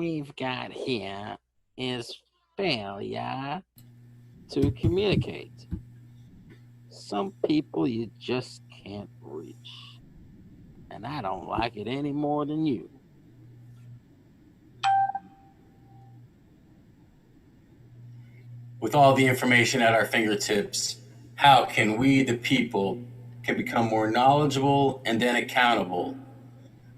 we've got here is failure to communicate. Some people you just can't reach. And I don't like it any more than you. With all the information at our fingertips, how can we, the people, can become more knowledgeable and then accountable?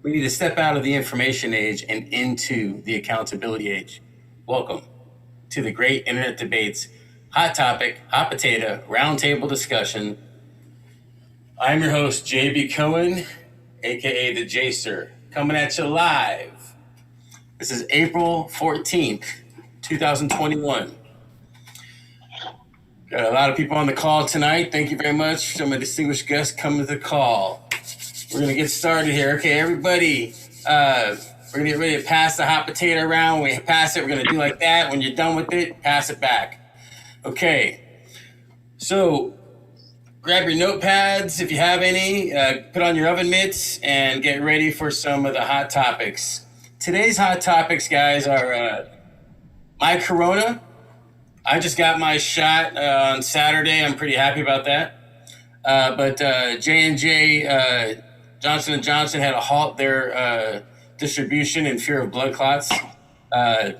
We need to step out of the information age and into the accountability age. Welcome to the Great Internet Debates Hot Topic, Hot Potato, Roundtable Discussion. I'm your host, JB Cohen, aka the Jacer, coming at you live. This is April 14th, 2021. Got a lot of people on the call tonight. Thank you very much. Some of distinguished guests coming to the call. We're going to get started here. Okay, everybody, we're going to get ready to pass the hot potato around. When we pass it, we're going to do like that. When you're done with it, pass it back. Okay, so grab your notepads if you have any. Put on your oven mitts and get ready for some of the hot topics. Today's hot topics, guys, are my corona. I just got my shot on Saturday. I'm pretty happy about that. But J&J, Johnson & Johnson had to halt their distribution in fear of blood clots. A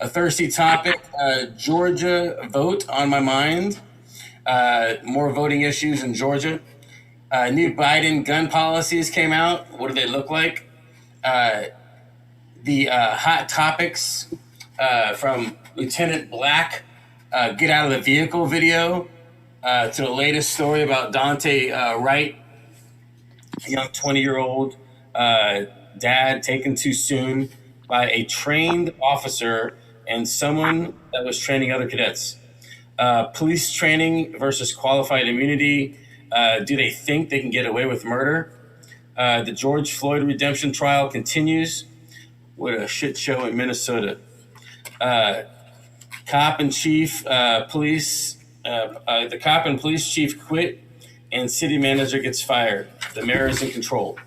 thirsty topic, Georgia vote on my mind. More voting issues in Georgia. New Biden gun policies came out. What do they look like? The hot topics from Lieutenant Black, get out of the vehicle video, to the latest story about Dante Wright, a young 20-year-old dad taken too soon by a trained officer and someone that was training other cadets. Police training versus qualified immunity. Do they think they can get away with murder? The George Floyd redemption trial continues. What a shit show in Minnesota. Cop and police chief quit and city manager gets fired. The mayor is in control.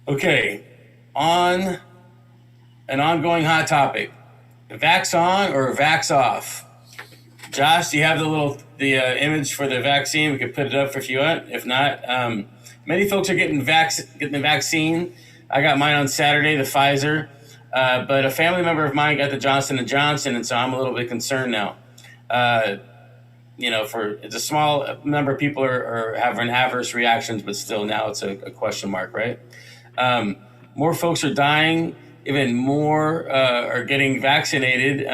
Okay, on an ongoing hot topic, vax on or vax off? Josh, do you have the image for the vaccine? We could put it up if you want. If not, many folks are getting the vaccine. I got mine on Saturday, the Pfizer. But a family member of mine got the Johnson & Johnson, and so I'm a little bit concerned now. It's a small number of people are having adverse reactions, but still now it's a question mark, right? More folks are dying. Even more are getting vaccinated,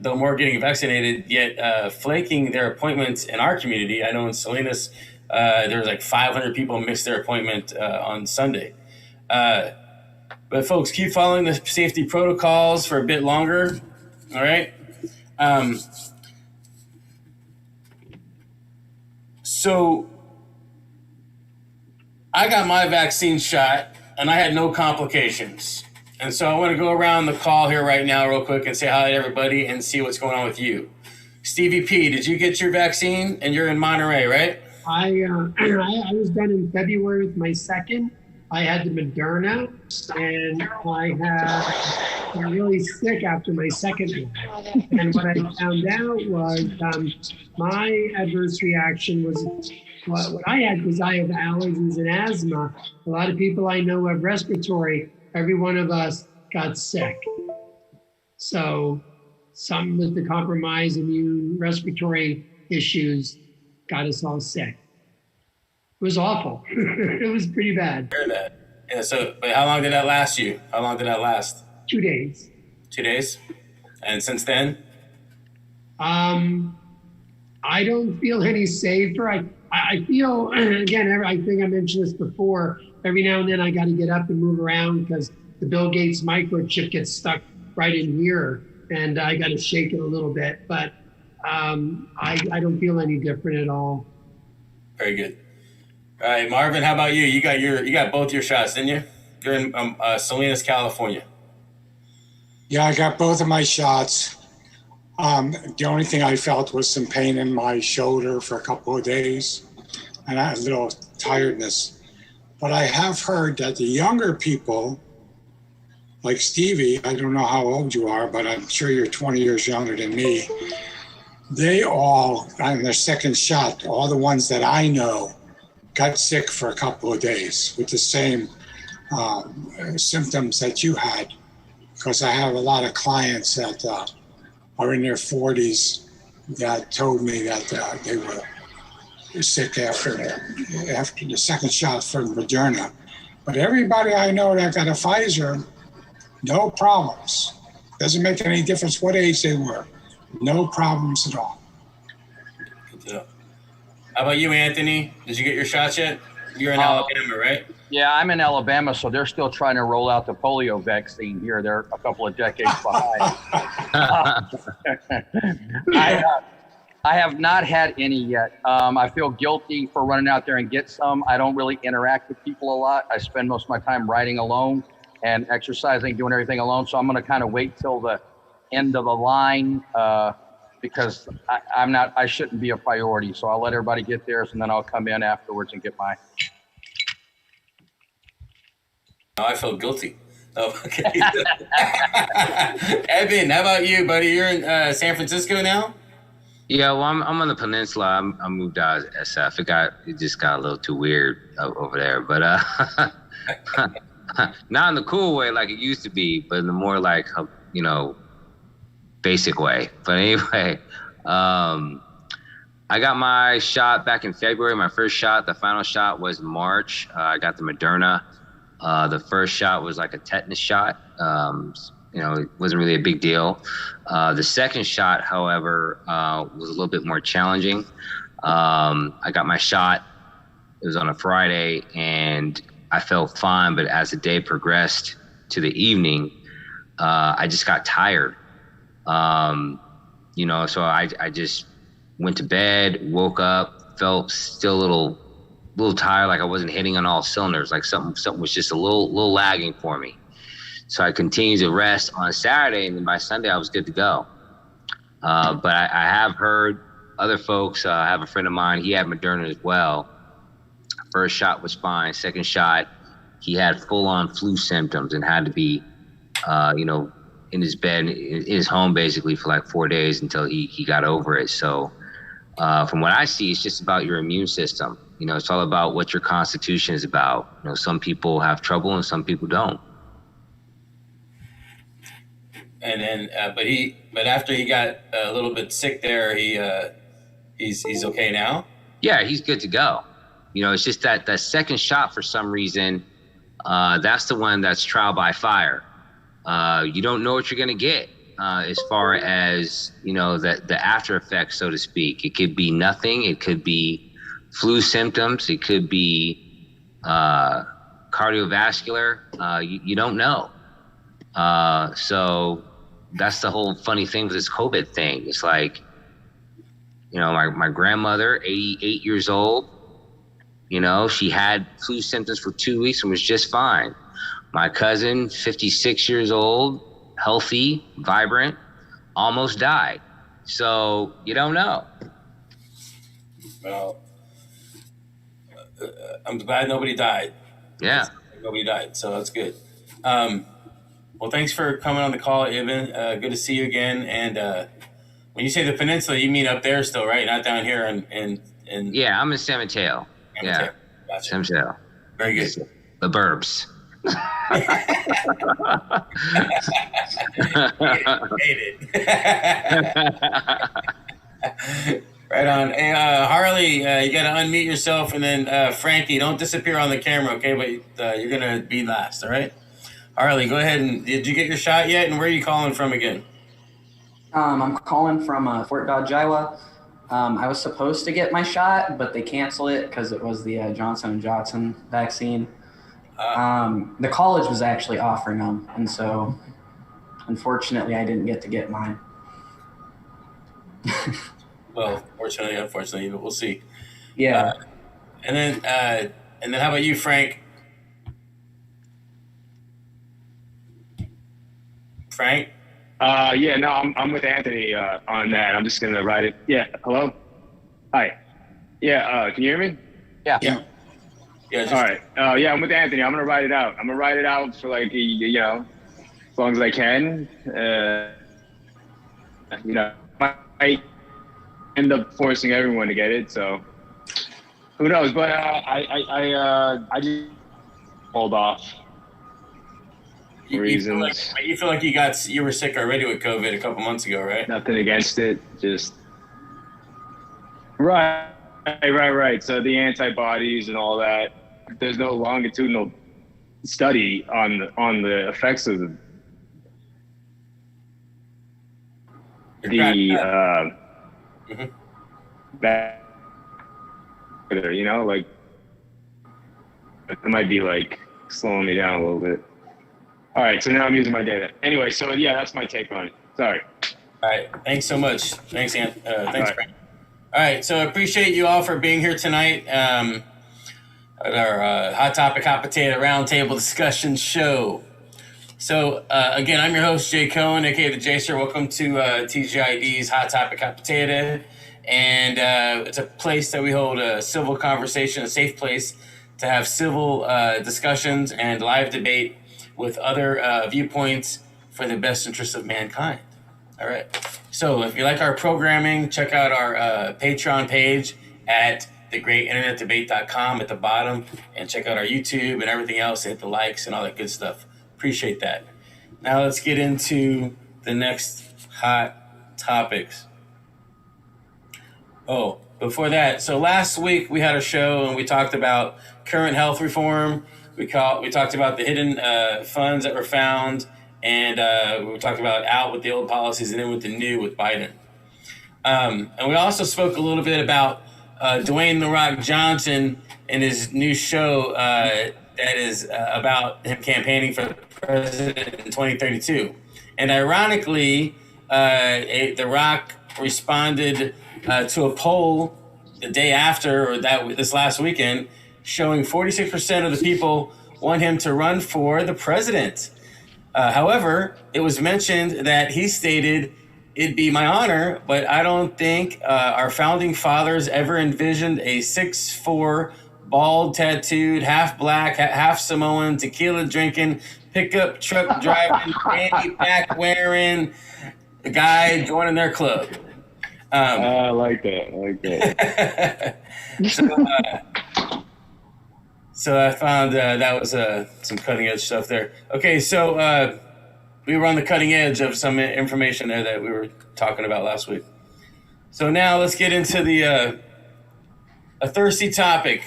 though more getting vaccinated, yet flaking their appointments in our community. I know in Salinas, there was like 500 people missed their appointment on Sunday. But folks, keep following the safety protocols for a bit longer, all right? So I got my vaccine shot, and I had no complications. And so I want to go around the call here right now real quick and say hi to everybody and see what's going on with you. Stevie P, did you get your vaccine? And you're in Monterey, right? I was done in February with my second. I had the Moderna, and I got really sick after my second one. And what I found out was my adverse reaction was what I had was I have allergies and asthma. A lot of people I know have respiratory. Every one of us got sick. So some with the compromised immune respiratory issues got us all sick. It was awful. It was pretty bad. I heard that. Yeah, but how long did that last you? How long did that last? 2 days. 2 days? And since then? I don't feel any safer. I feel, again, I think I mentioned this before, every now and then I got to get up and move around because the Bill Gates microchip gets stuck right in here and I got to shake it a little bit. But I don't feel any different at all. Very good. All right, Marvin, how about you? You got both your shots, didn't you? You're in Salinas, California. Yeah, I got both of my shots. The only thing I felt was some pain in my shoulder for a couple of days, and I had a little tiredness. But I have heard that the younger people like Stevie, I don't know how old you are, but I'm sure you're 20 years younger than me. They all, on their second shot, all the ones that I know, got sick for a couple of days with the same symptoms that you had. Because I have a lot of clients that are in their 40s that told me that they were sick after the second shot from Moderna. But everybody I know that got a Pfizer, no problems. Doesn't make any difference what age they were. No problems at all. How about you, Anthony? Did you get your shots yet? You're in Alabama, right? Yeah, I'm in Alabama, so they're still trying to roll out the polio vaccine here. They're a couple of decades behind. I have not had any yet. I feel guilty for running out there and get some. I don't really interact with people a lot. I spend most of my time riding alone and exercising, doing everything alone. So I'm going to kind of wait till the end of the line because I shouldn't be a priority. So I'll let everybody get theirs and then I'll come in afterwards and get mine. Oh, I feel guilty. Oh, okay. Evan, how about you, buddy? You're in San Francisco now? Yeah, well, I'm on the peninsula. I moved out of SF. It just got a little too weird over there, but not in the cool way like it used to be, but in the more like basic way. But anyway, I got my shot back in February. My first shot, the final shot was March. I got the Moderna. The first shot was like a tetanus shot. It wasn't really a big deal. The second shot, however, was a little bit more challenging. I got my shot. It was on a Friday, and I felt fine. But as the day progressed to the evening, I just got tired. So I just went to bed, woke up, felt still a little tired, like I wasn't hitting on all cylinders, like something was just a little lagging for me. So I continued to rest on Saturday, and then by Sunday I was good to go. But I have heard other folks. I have a friend of mine, he had Moderna as well. First shot was fine. Second shot, he had full-on flu symptoms and had to be, in his bed, in his home basically for like 4 days until he got over it. So from what I see, it's just about your immune system. It's all about what your constitution is about. Some people have trouble and some people don't. And then, but after he got a little bit sick there, he's okay now. Yeah, he's good to go. It's just that second shot for some reason, that's the one that's trial by fire. You don't know what you're gonna get as far as the after effects, so to speak. It could be nothing. It could be flu symptoms. It could be cardiovascular. You don't know. So that's the whole funny thing with this COVID thing. It's like, my grandmother, 88 years old, she had flu symptoms for 2 weeks and was just fine. My cousin, 56 years old, healthy, vibrant, almost died. So you don't know. Well, I'm glad nobody died. Yeah. Nobody died, so that's good. Well, thanks for coming on the call, Evan. Good to see you again. And when you say the peninsula, you mean up there still, right? Not down here in Yeah, I'm in San Mateo. Yeah, gotcha. San Mateo. Very good. The burbs. Hate it. Right on. Hey, Harley, you got to unmute yourself, and then Frankie, don't disappear on the camera, okay? But you're gonna be last, all right? Harley, go ahead. And did you get your shot yet? And where are you calling from again? I'm calling from Fort Dodge, Iowa. I was supposed to get my shot, but they canceled it because it was the Johnson & Johnson vaccine. The college was actually offering them, and so unfortunately I didn't get to get mine. Well, fortunately, unfortunately, but we'll see. Yeah. And then how about you, Frank? Frank? Yeah, no, I'm with Anthony on that. I'm just gonna write it. Yeah, hello? Hi. Yeah, can you hear me? Yeah. Yeah. All right. Yeah, I'm with Anthony. I'm gonna write it out. I'm gonna write it out for like as long as I can. I end up forcing everyone to get it, so who knows? But I just hold off. You feel like you were sick already with COVID a couple months ago, right? Nothing against it, just right. So the antibodies and all that. There's no longitudinal study on the effects of that. Like it might be like slowing me down a little bit. All right, so now I'm using my data. Anyway, so yeah, that's my take on it. Sorry. All right, thanks so much. Thanks, Frank. All right, so I appreciate you all for being here tonight at our Hot Topic Hot Potato Roundtable Discussion Show. So again, I'm your host, Jay Cohen, aka the J-Sir. Welcome to TGID's Hot Topic Hot Potato. And it's a place that we hold a civil conversation, a safe place to have civil discussions and live debate with other viewpoints for the best interest of mankind. All right. So if you like our programming, check out our Patreon page at thegreatinternetdebate.com at the bottom, and check out our YouTube and everything else. Hit the likes and all that good stuff. Appreciate that. Now let's get into the next hot topics. Oh, before that, so last week we had a show and we talked about current health reform. We talked about the hidden funds that were found, and we talked about out with the old policies and in with the new with Biden. And we also spoke a little bit about Dwayne "The Rock" Johnson and his new show that is about him campaigning for president in 2032. And ironically, The Rock responded to a poll the day after, or this last weekend, showing 46% of the people want him to run for the president. However, it was mentioned that he stated, "It'd be my honor, but I don't think our founding fathers ever envisioned a 6'4", bald, tattooed, half black, half Samoan, tequila drinking, pickup truck driving, fanny pack wearing guy joining their club." I like that. So I found that was some cutting edge stuff there. Okay, so we were on the cutting edge of some information there that we were talking about last week. So now let's get into the a thirsty topic.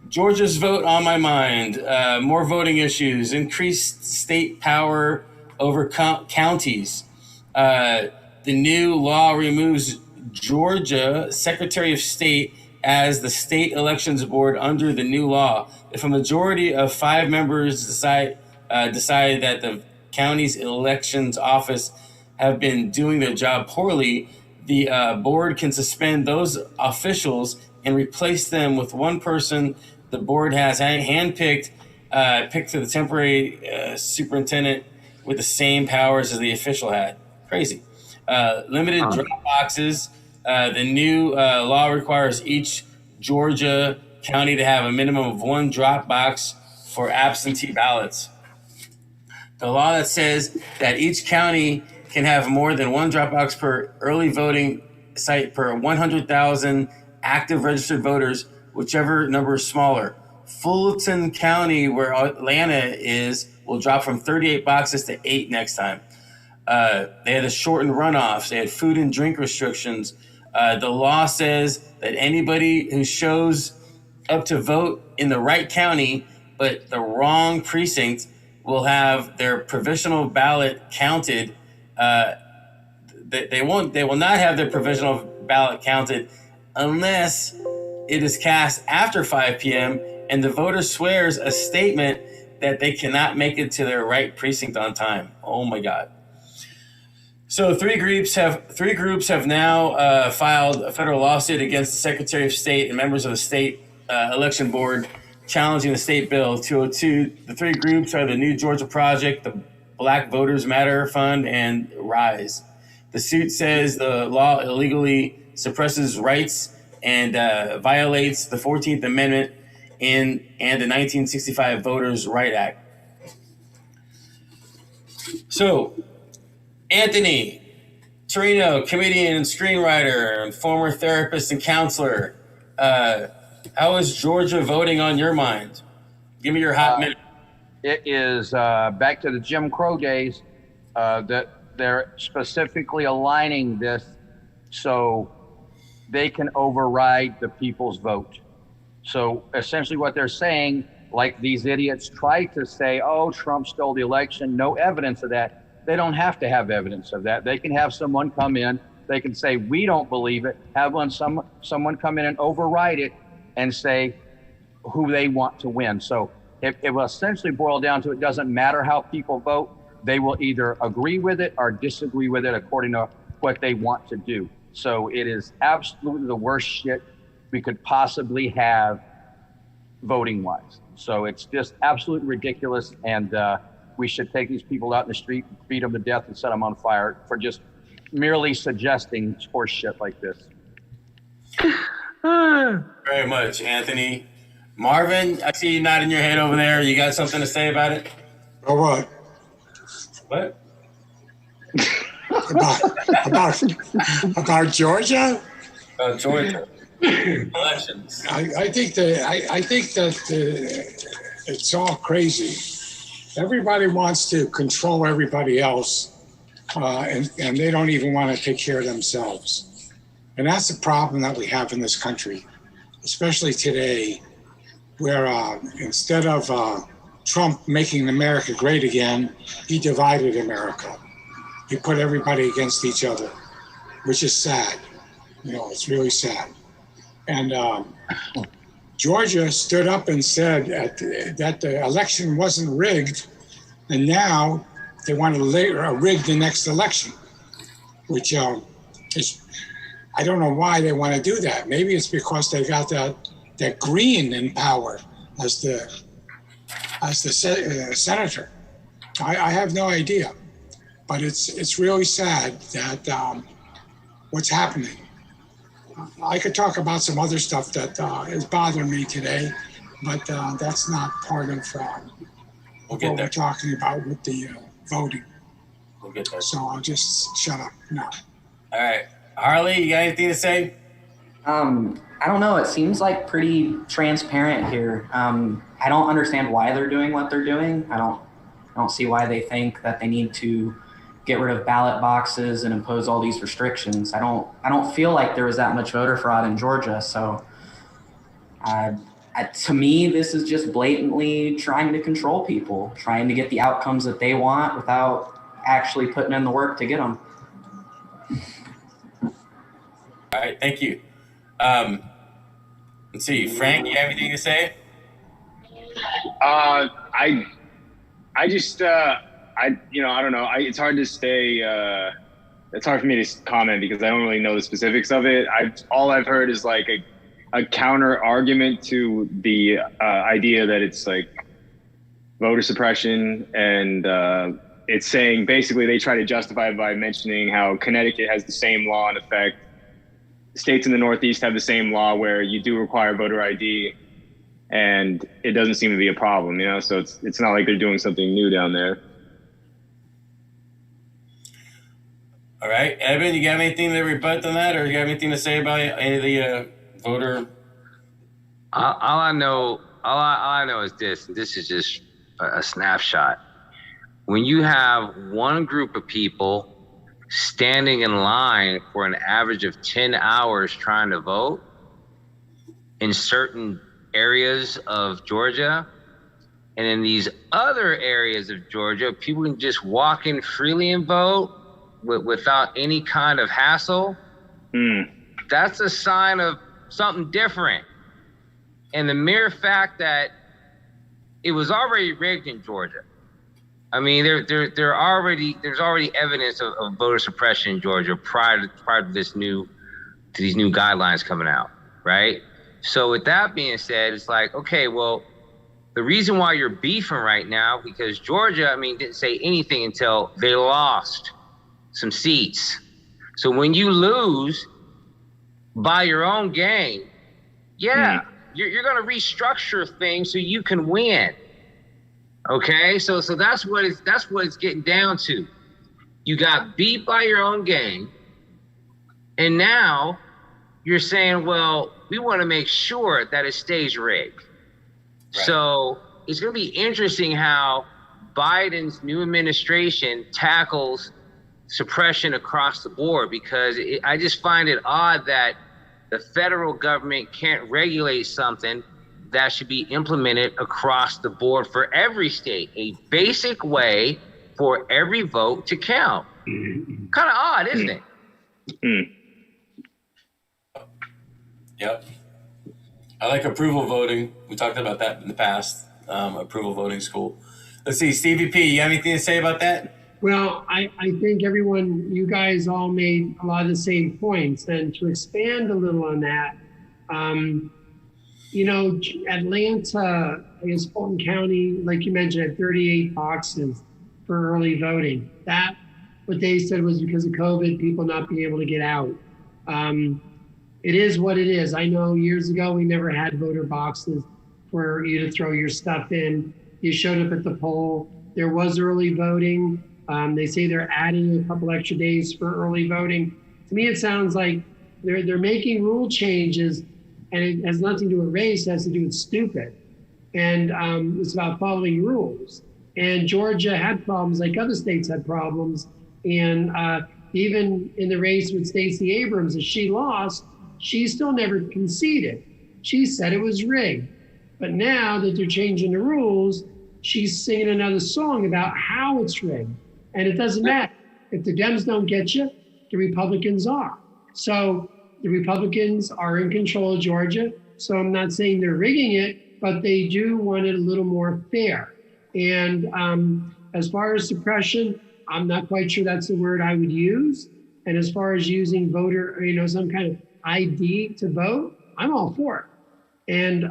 Georgia's vote on my mind. More voting issues. Increased state power over counties. The new law removes Georgia Secretary of State as the state elections board under the new law. If a majority of 5 members decide that the county's elections office have been doing their job poorly, the board can suspend those officials and replace them with one person the board has handpicked, picked to the temporary superintendent with the same powers as the official had. Crazy. Limited drop boxes. The new law requires each Georgia county to have a minimum of 1 drop box for absentee ballots. The law that says that each county can have more than 1 drop box per early voting site per 100,000 active registered voters, whichever number is smaller. Fulton County, where Atlanta is, will drop from 38 boxes to 8 next time. They had the shortened runoffs. They had food and drink restrictions. The law says that anybody who shows up to vote in the right county but the wrong precinct will have their provisional ballot counted. They will not have their provisional ballot counted unless it is cast after 5 p.m. and the voter swears a statement that they cannot make it to their right precinct on time. Oh my God. So three groups have now filed a federal lawsuit against the Secretary of State and members of the state election board challenging the state bill 202. The 3 groups are the New Georgia Project, the Black Voters Matter Fund, and RISE. The suit says the law illegally suppresses rights and violates the 14th Amendment and the 1965 Voters' Right Act. So, Anthony Torino, comedian and screenwriter, and former therapist and counselor. How is Georgia voting on your mind? Give me your hot minute. It is back to the Jim Crow days that they're specifically aligning this so they can override the people's vote. So essentially what they're saying, like these idiots tried to say, oh, Trump stole the election, no evidence of that. They don't have to have evidence of that. They can have someone come in, they can say, we don't believe it, have someone come in and override it and say who they want to win. So it will essentially boil down to, it doesn't matter how people vote, they will either agree with it or disagree with it according to what they want to do. So it is absolutely the worst shit we could possibly have voting wise. So it's just absolutely ridiculous. And we should take these people out in the street, beat them to death and set them on fire for just merely suggesting horse shit like this. Very much, Anthony. Marvin, I see you nodding your head over there. You got something to say about it? Or what? What? About Georgia? Georgia. Elections. I think that it's all crazy. Everybody wants to control everybody else, and they don't even want to take care of themselves. And that's the problem that we have in this country, especially today, where instead of Trump making America great again, he divided America. He put everybody against each other, which is sad. You know, it's really sad. And Georgia stood up and said that the election wasn't rigged, and now they want to rig the next election, which is, I don't know why they want to do that. Maybe it's because they got that Green in power as the senator. I have no idea, but it's really sad that what's happening. I could talk about some other stuff that is bothering me today, but that's not part of what we're talking about with the voting. We'll get there. So I'll just shut up now. All right. Harley, you got anything to say? I don't know. It seems like pretty transparent here. I don't understand why they're doing what they're doing. I don't see why they think that they need to get rid of ballot boxes and impose all these restrictions. I don't feel like there was that much voter fraud in Georgia. So to me, this is just blatantly trying to control people, trying to get the outcomes that they want without actually putting in the work to get them. All right, thank you. Let's see, Frank, you have anything to say? I don't know. It's hard to stay. It's hard for me to comment because I don't really know the specifics of it. All I've heard is like a counter argument to the idea that it's like voter suppression, and it's saying basically they try to justify it by mentioning how Connecticut has the same law in effect. States in the Northeast have the same law where you do require voter ID, and it doesn't seem to be a problem, you know. So it's not like they're doing something new down there. All right, Evan, you got anything to rebut on that, or you got anything to say about any of the voter? All I know is this. This is just a snapshot. When you have one group of people standing in line for an average of 10 hours trying to vote in certain areas of Georgia, and in these other areas of Georgia, people can just walk in freely and vote without any kind of hassle. That's a sign of something different. And the mere fact that it was already rigged in Georgia. I mean, there's already evidence of voter suppression in Georgia prior to these new guidelines coming out, right? So with that being said, it's like, okay, well, the reason why you're beefing right now, because Georgia, didn't say anything until they lost some seats. So when you lose by your own game, you're going to restructure things so you can win. Okay, so that's what it's getting down to. You got beat by your own gang, and now you're saying, well, we want to make sure that it stays rigged. Right. So it's going to be interesting how Biden's new administration tackles suppression across the board, because I just find it odd that the federal government can't regulate something that should be implemented across the board for every state, a basic way for every vote to count. Kind of odd, isn't it? Yep. I like approval voting. We talked about that in the past. Approval voting is cool. Let's see, Stevie P, you have anything to say about that? Well, I think you guys all made a lot of the same points. And to expand a little on that, Atlanta, I guess Fulton County, like you mentioned, had 38 boxes for early voting. That, what they said was because of COVID, people not being able to get out. It is what it is. I know years ago, we never had voter boxes for you to throw your stuff in. You showed up at the poll. There was early voting. They say they're adding a couple extra days for early voting. To me, it sounds like they're making rule changes, and it has nothing to do with race. It has to do with stupid. And it's about following rules. And Georgia had problems, like other states had problems. And even in the race with Stacey Abrams, as she lost, she still never conceded. She said it was rigged. But now that they're changing the rules, she's singing another song about how it's rigged. And it doesn't matter. If the Dems don't get you, the Republicans are. So the Republicans are in control of Georgia. So I'm not saying they're rigging it, but they do want it a little more fair. And as far as suppression, I'm not quite sure that's the word I would use. And as far as using voter, some kind of ID to vote, I'm all for it. And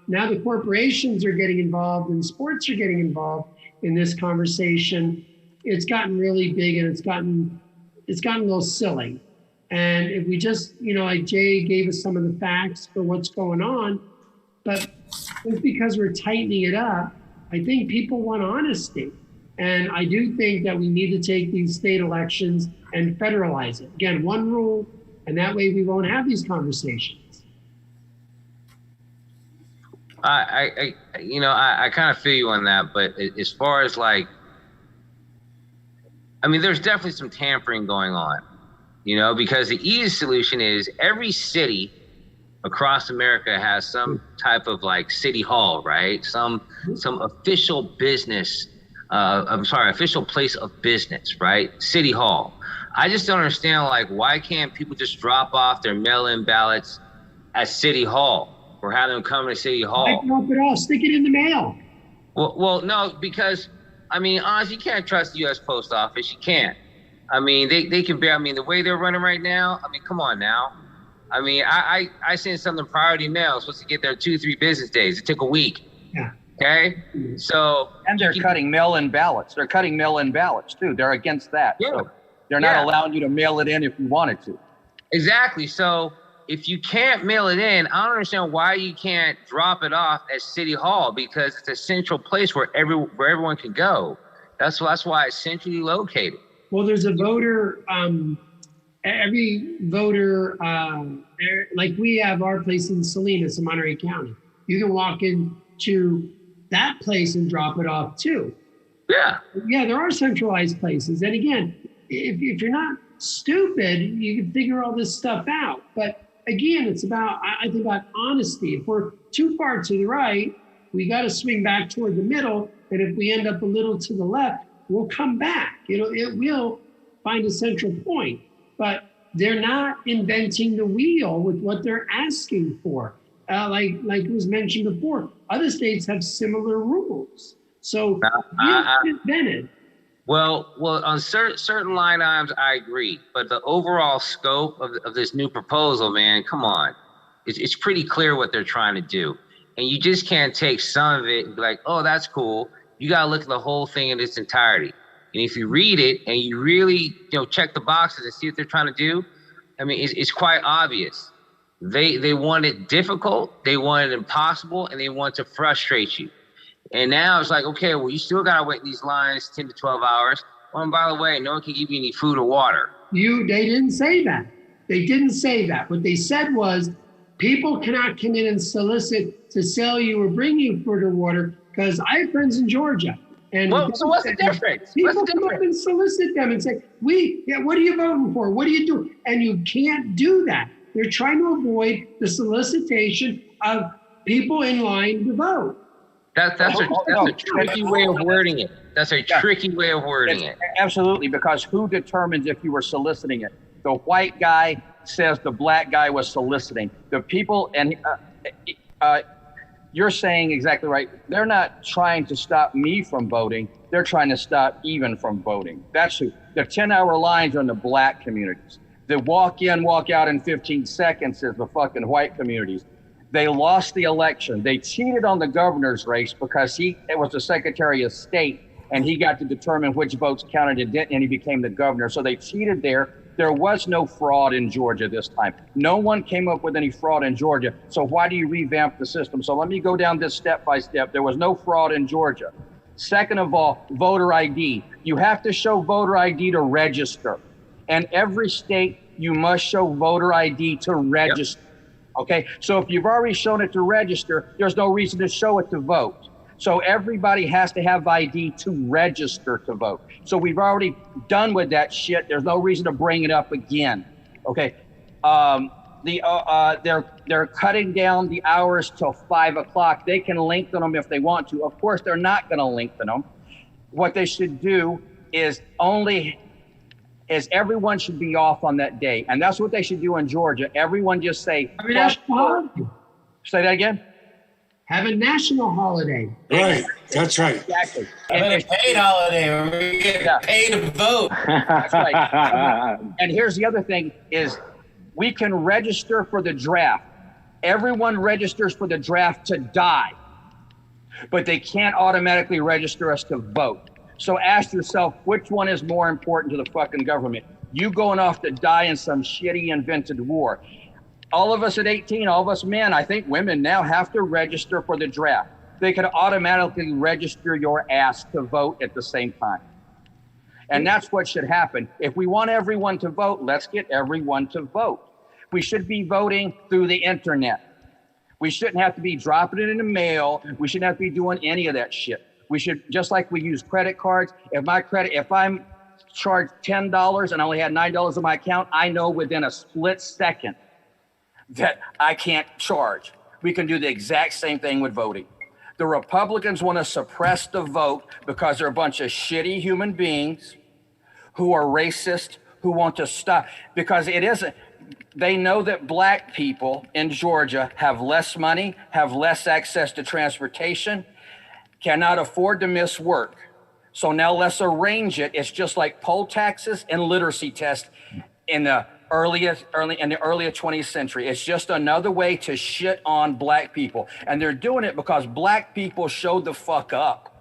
now the corporations are getting involved and sports are getting involved in this conversation. It's gotten really big, and it's gotten a little silly. And if we just, like Jay gave us some of the facts for what's going on, but just because we're tightening it up, I think people want honesty. And I do think that we need to take these state elections and federalize it. Again, one rule, and that way we won't have these conversations. I kind of feel you on that, but as far as there's definitely some tampering going on, because the easiest solution is every city across America has some type of city hall, right? Some official business, official place of business, right? City hall. I just don't understand, why can't people just drop off their mail-in ballots at City Hall? Or have them come to City Hall. I drop it off, stick it in the mail. Well, no, because honestly, you can't trust the U.S. Post Office. You can't. They can bear. The way they're running right now. Come on now. I sent something priority mail. Supposed to get there 2-3 business days. It took a week. Yeah. Okay. So. And they're cutting mail-in ballots. They're cutting mail-in ballots too. They're against that. Yeah. So they're not allowing you to mail it in if you wanted to. Exactly. So. If you can't mail it in, I don't understand why you can't drop it off at City Hall, because it's a central place where everyone can go. That's why it's centrally located. Well, there's a voter, every voter, like we have our place in Salinas in Monterey County. You can walk into that place and drop it off too. Yeah. Yeah, there are centralized places. And again, if you're not stupid, you can figure all this stuff out. But again, it's about honesty. If we're too far to the right, we got to swing back toward the middle. And if we end up a little to the left, we'll come back. It will find a central point. But they're not inventing the wheel with what they're asking for. Like was mentioned before, other states have similar rules. So invented. Well, on certain line items, I agree. But the overall scope of this new proposal, man, come on. It's pretty clear what they're trying to do. And you just can't take some of it and be like, oh, that's cool. You got to look at the whole thing in its entirety. And if you read it and you really, check the boxes and see what they're trying to do, it's quite obvious. They want it difficult, they want it impossible, and they want to frustrate you. And now it's like, okay, well, you still got to wait these lines 10 to 12 hours. Oh, and by the way, no one can give you any food or water. They didn't say that. They didn't say that. What they said was people cannot come in and solicit to sell you or bring you food or water because I have friends in Georgia. And well, so what's the difference? People come up and solicit them and say, what are you voting for? What do you do? And you can't do that. They're trying to avoid the solicitation of people in line to vote. That's a tricky way of wording it. That's a tricky way of wording it. Absolutely, because who determines if you were soliciting it? The white guy says the black guy was soliciting. The people, and you're saying exactly right. They're not trying to stop me from voting. They're trying to stop even from voting. That's who. The 10-hour lines are in the black communities. The walk in, walk out in 15 seconds is the fucking white communities. They lost the election. They cheated on the governor's race because it was the Secretary of State and he got to determine which votes counted and didn't, and he became the governor. So they cheated there. There was no fraud in Georgia this time. No one came up with any fraud in Georgia. So why do you revamp the system? So let me go down this step by step. There was no fraud in Georgia. Second of all, voter ID. You have to show voter ID to register. And every state, you must show voter ID to register. Yep. Okay, so if you've already shown it to register, there's no reason to show it to vote. So everybody has to have ID to register to vote. So we've already done with that shit. There's no reason to bring it up again. Okay, they're cutting down the hours till 5 o'clock. They can lengthen them if they want to. Of course, they're not going to lengthen them. What they should do is everyone should be off on that day. And that's what they should do in Georgia. Everyone just say, say that again? Have a national holiday. Right, that's right. Exactly. And a paid holiday where we get paid to vote. That's right. And here's the other thing is we can register for the draft. Everyone registers for the draft to die, but they can't automatically register us to vote. So ask yourself, which one is more important to the fucking government? You going off to die in some shitty invented war. All of us at 18, all of us men, I think women now have to register for the draft. They can automatically register your ass to vote at the same time. And that's what should happen. If we want everyone to vote, let's get everyone to vote. We should be voting through the internet. We shouldn't have to be dropping it in the mail. We shouldn't have to be doing any of that shit. We should, just like we use credit cards, if I'm charged $10 and I only had $9 in my account, I know within a split second that I can't charge. We can do the exact same thing with voting. The Republicans want to suppress the vote because they're a bunch of shitty human beings who are racist, who want to stop, because it isn't. They know that black people in Georgia have less money, have less access to transportation, cannot afford to miss work. So now let's arrange it. It's just like poll taxes and literacy tests in the early 20th century. It's just another way to shit on black people. And they're doing it because black people showed the fuck up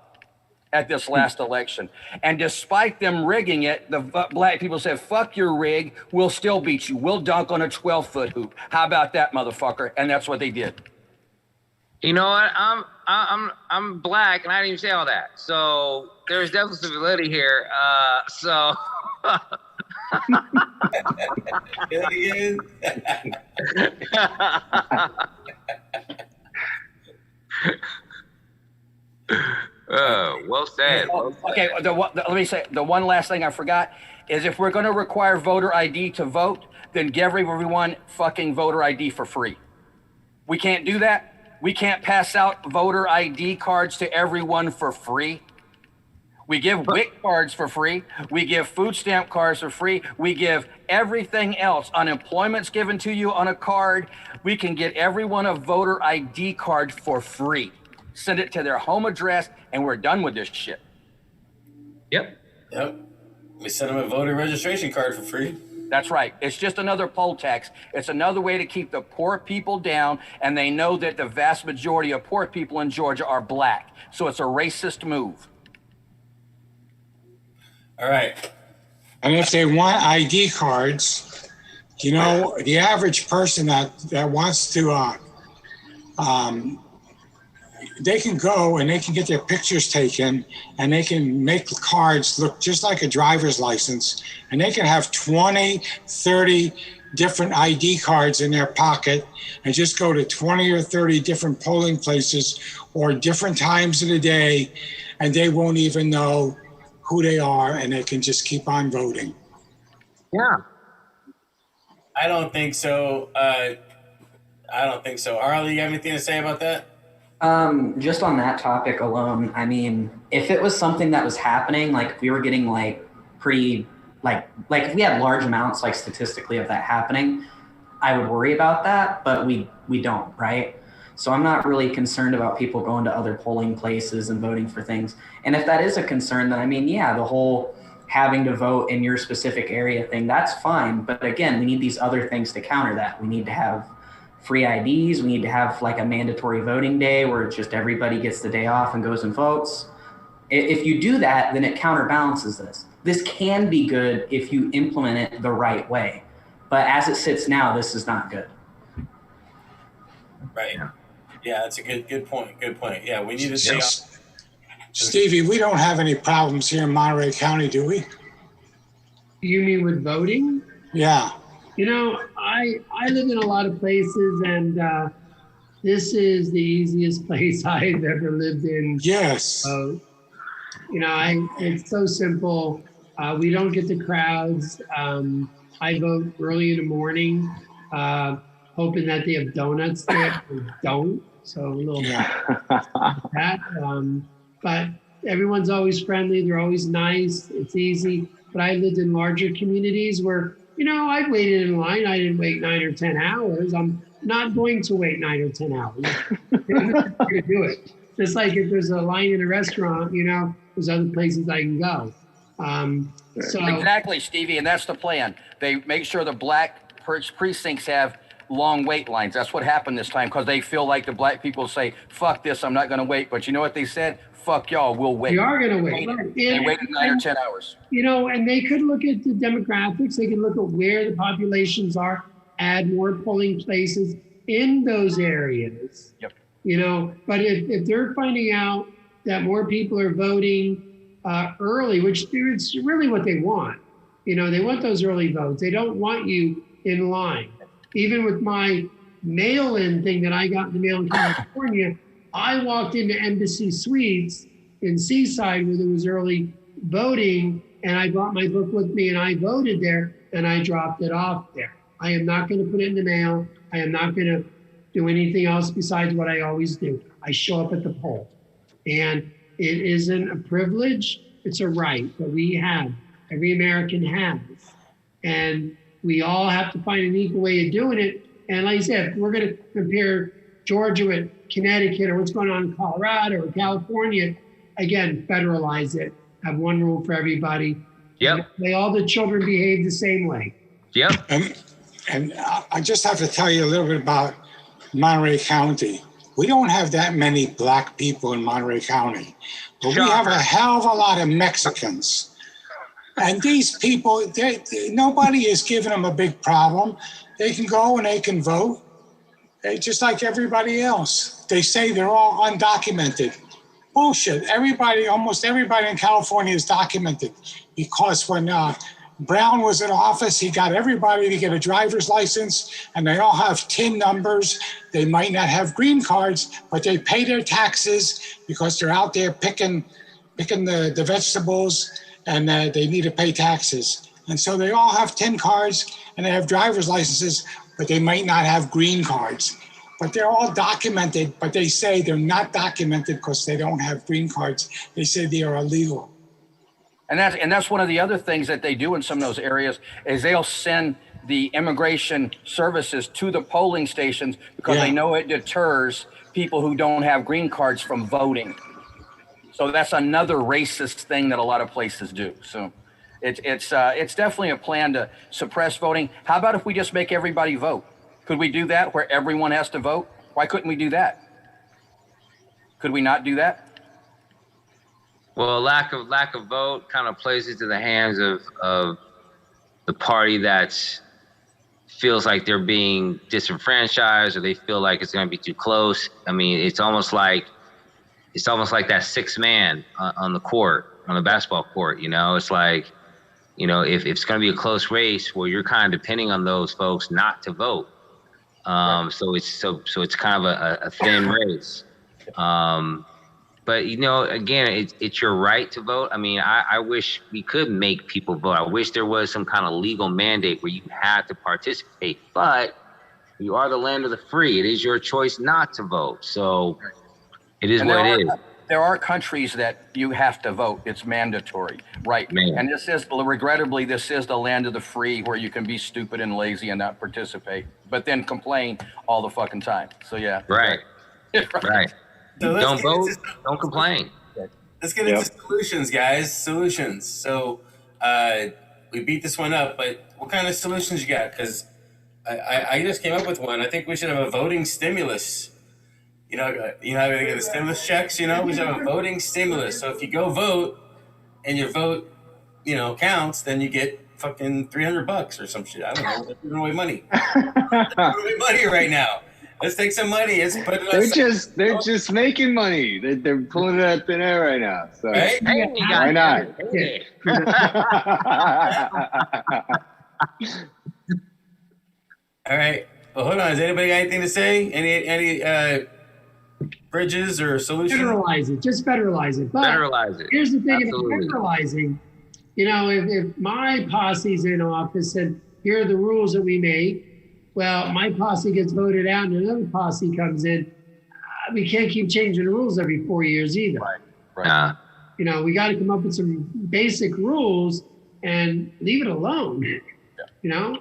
at this last election. And despite them rigging it, the black people said, fuck your rig, we'll still beat you. We'll dunk on a 12-foot hoop. How about that, motherfucker? And that's what they did. You know what? I'm black, and I didn't even say all that. So there's definitely some validity here. So. Well said. Okay, let me say the one last thing I forgot is if we're going to require voter ID to vote, then give everyone fucking voter ID for free. We can't do that. We can't pass out voter ID cards to everyone for free. We give WIC cards for free. We give food stamp cards for free. We give everything else. Unemployment's given to you on a card. We can get everyone a voter ID card for free. Send it to their home address, and we're done with this shit. Yep. We send them a voter registration card for free. That's right. It's just another poll tax. It's another way to keep the poor people down, and they know that the vast majority of poor people in Georgia are black. So it's a racist move. All right. And if they want ID cards, you know, the average person that wants to, they can go and they can get their pictures taken, and they can make the cards look just like a driver's license, and they can have 20, 30 different ID cards in their pocket and just go to 20 or 30 different polling places or different times of the day, and they won't even know who they are, and they can just keep on voting. Yeah. I don't think so. Harley, you have anything to say about that? Just on that topic alone, I mean, if it was something that was happening, like if we were getting like pretty, like if we had large amounts, like statistically of that happening, I would worry about that, but we don't, right? So I'm not really concerned about people going to other polling places and voting for things. And if that is a concern, then I mean, yeah, the whole having to vote in your specific area thing, that's fine. But again, we need these other things to counter that. We need to have free IDs. We need to have like a mandatory voting day where it's just everybody gets the day off and goes and votes. If you do that, then it counterbalances this. This can be good if you implement it the right way. But as it sits now, this is not good. Right. Yeah, that's a good point. Good point. Yeah, we need to stay on. Stevie, we don't have any problems here in Monterey County, do we? You mean with voting? Yeah. You know, I live in a lot of places, and this is the easiest place I've ever lived in. Yes. You know, it's so simple. We don't get the crowds. I vote early in the morning, hoping that they have donuts there. They don't, so a little that. But everyone's always friendly. They're always nice. It's easy. But I lived in larger communities where, you know, I waited in line. I didn't wait 9 or 10 hours. I'm not going to wait 9 or 10 hours. I'm going to do it. Just like if there's a line in a restaurant, you know, there's other places I can go. So Exactly, Stevie, and that's the plan. They make sure the black precincts have long wait lines. That's what happened this time because they feel like the black people say, fuck this, I'm not going to wait. But you know what they said? Fuck y'all, we'll wait. We are going to wait. Right. They waited 9 or 10 hours. You know, and they could look at the demographics. They can look at where the populations are, add more polling places in those areas. Yep. You know, but if they're finding out that more people are voting early, which is really what they want. You know, they want those early votes. They don't want you in line. Even with my mail-in thing that I got in the mail in California, I walked into Embassy Suites in Seaside where there was early voting, and I brought my book with me and I voted there, and I dropped it off there. I am not going to put it in the mail. I am not going to do anything else besides what I always do. I show up at the poll. And it isn't a privilege, it's a right that we have, every American has. And we all have to find an equal way of doing it. And like I said, if we're going to compare Georgia with Connecticut or what's going on in Colorado or California, again, federalize it, have one rule for everybody. Yep. May all the children behave the same way. Yep. And I just have to tell you a little bit about Monterey County. We don't have that many black people in Monterey County, but we have a hell of a lot of Mexicans. And these people, nobody is giving them a big problem. They can go and they can vote, just like everybody else. They say they're all undocumented. Bullshit. Almost everybody in California is documented because when Brown was in office, he got everybody to get a driver's license, and they all have TIN numbers. They might not have green cards, but they pay their taxes because they're out there picking the vegetables, and they need to pay taxes. And so they all have TIN cards, and they have driver's licenses, but they might not have green cards. But they're all documented, but they say they're not documented because they don't have green cards. They say they are illegal. And that's one of the other things that they do in some of those areas is they'll send the immigration services to the polling stations because they know it deters people who don't have green cards from voting. So that's another racist thing that a lot of places do. So it's definitely a plan to suppress voting. How about if we just make everybody vote? Could we do that where everyone has to vote? Why couldn't we do that? Could we not do that? Well, lack of vote kind of plays into the hands of the party that feels like they're being disenfranchised, or they feel like it's going to be too close. I mean, it's almost like it's almost like that sixth man on the court, on the basketball court. You know, it's like, you know, if it's going to be a close race, well, you're kind of depending on those folks not to vote. So it's kind of a thin race. But, you know, again, it's your right to vote. I mean, I wish we could make people vote. I wish there was some kind of legal mandate where you had to participate. But you are the land of the free. It is your choice not to vote. So it is what it is. There are countries that you have to vote. It's mandatory, right? Man. And this is, regrettably, this is the land of the free where you can be stupid and lazy and not participate, but then complain all the fucking time. So yeah. Right. Right. So Don't vote. Don't complain. Let's get into solutions, guys. Solutions. So we beat this one up, but what kind of solutions you got? Because I just came up with one. I think we should have a voting stimulus. You know how they get the stimulus checks, you know? We should have a voting stimulus. So if you go vote and your vote, you know, counts, then you get fucking $300 or some shit. I don't know. They're giving away money. They're giving away money right now. Let's take some money. Let's put it on They're just making money. They're pulling it out of thin air right now. So right? why not? All right. Well, hold on. Has anybody got anything to say? Any bridges or solutions? Federalize it. Just federalize it. But Federalize it. here's the thing Absolutely. about federalizing. You know, if my posse's in office and here are the rules that we make, well, my posse gets voted out and another posse comes in. We can't keep changing the rules every 4 years either. Right. You know, we got to come up with some basic rules and leave it alone. You know,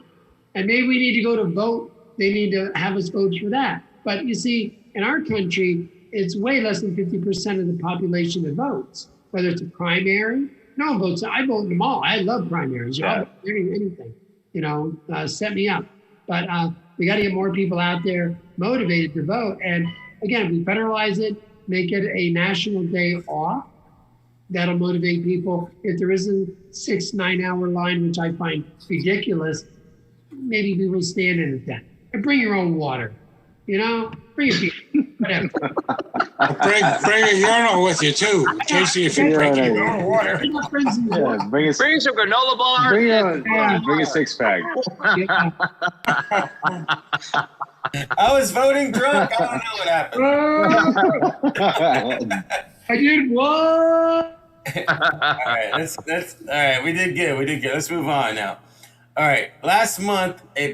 and maybe we need to go to vote. They need to have us vote for that. But you see, in our country, it's way less than 50% of the population that votes, whether it's a primary. No one votes. I vote in them all. I love primaries. You know, anything, you know, set me up. But we got to get more people out there motivated to vote. And again, if we federalize it, make it a national day off, that'll motivate people. If there is a 6-9 hour line, which I find ridiculous, maybe people stand in it then. And bring your own water, you know, bring your beer, whatever. Bring a urinal with you too, in case you drink your own water. Bring some granola bars. Bring a six pack. I was voting drunk. I don't know what happened. I did what? All right, let's all right. We did good. Let's move on now. All right. Last month, a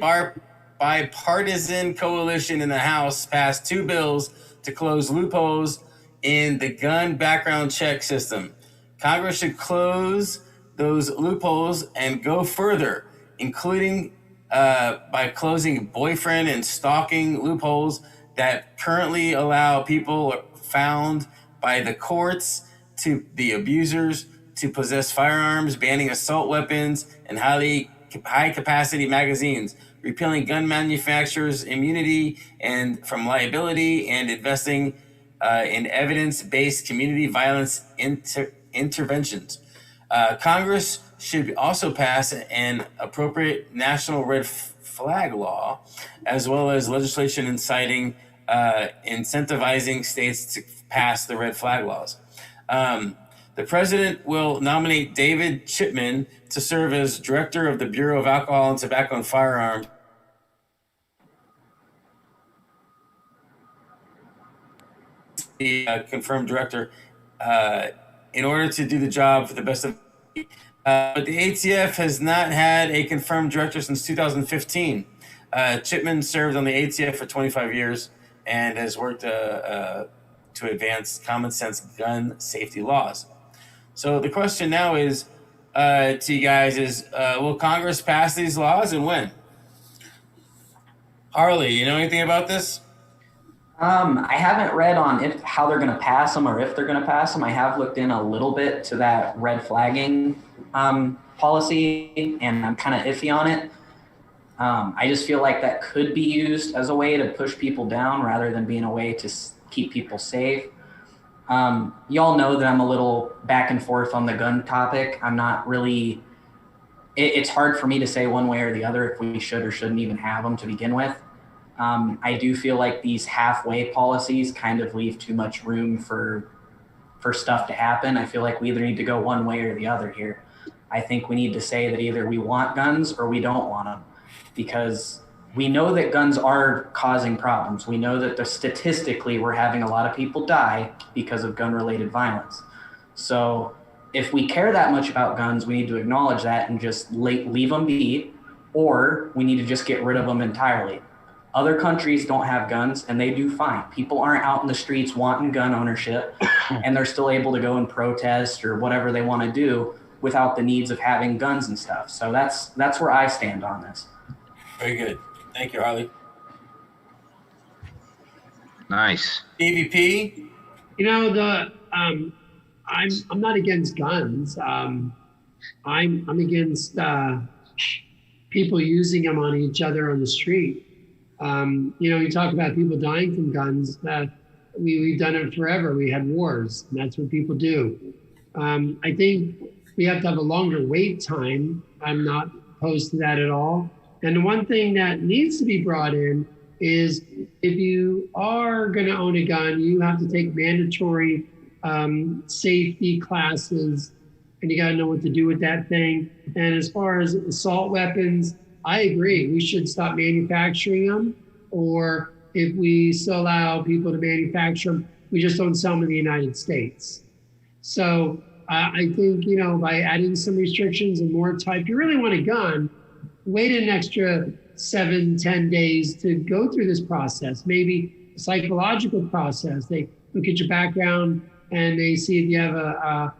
bipartisan coalition in the House passed 2 bills to close loopholes in the gun background check system. Congress should close those loopholes and go further, including by closing boyfriend and stalking loopholes that currently allow people found by the courts to the abusers to possess firearms, banning assault weapons and high capacity magazines, repealing gun manufacturers' immunity and from liability, and investing in evidence-based community violence interventions. Congress should also pass an appropriate national red flag law, as well as legislation inciting, incentivizing states to pass the red flag laws. The president will nominate David Chipman to serve as director of the Bureau of Alcohol and Tobacco and Firearms. The confirmed director in order to do the job for the best of. But the ATF has not had a confirmed director since 2015. Chipman served on the ATF for 25 years and has worked to advance common sense gun safety laws. So the question now is to you guys is, will Congress pass these laws and when? Harley, you know anything about this? I haven't read on how they're going to pass them or if they're going to pass them. I have looked in a little bit to that red flagging policy, and I'm kind of iffy on it. I just feel like that could be used as a way to push people down rather than being a way to keep people safe. Y'all know that I'm a little back and forth on the gun topic. I'm not really, it's hard for me to say one way or the other if we should or shouldn't even have them to begin with. I do feel like these halfway policies kind of leave too much room for for stuff to happen. I feel like we either need to go one way or the other here. I think we need to say that either we want guns or we don't want them, because we know that guns are causing problems. We know that statistically we're having a lot of people die because of gun-related violence. So if we care that much about guns, we need to acknowledge that and just leave them be, or we need to just get rid of them entirely. Other countries don't have guns and they do fine. People aren't out in the streets wanting gun ownership and they're still able to go and protest or whatever they want to do without the needs of having guns and stuff. So that's where I stand on this. Very good. Thank you, Harley. Nice. EVP? You know, I'm not against guns. I'm against people using them on each other on the street. You know, you talk about people dying from guns. We've done it forever. We had wars, and that's what people do. I think we have to have a longer wait time. I'm not opposed to that at all. And the one thing that needs to be brought in is if you are going to own a gun, you have to take mandatory safety classes, and you got to know what to do with that thing. And as far as assault weapons, I agree. We should stop manufacturing them, or if we still allow people to manufacture them, we just don't sell them in the United States. So I think, you know, by adding some restrictions and more type, you really want a gun, wait an extra 7-10 days to go through this process, maybe a psychological process. They look at your background and they see if you have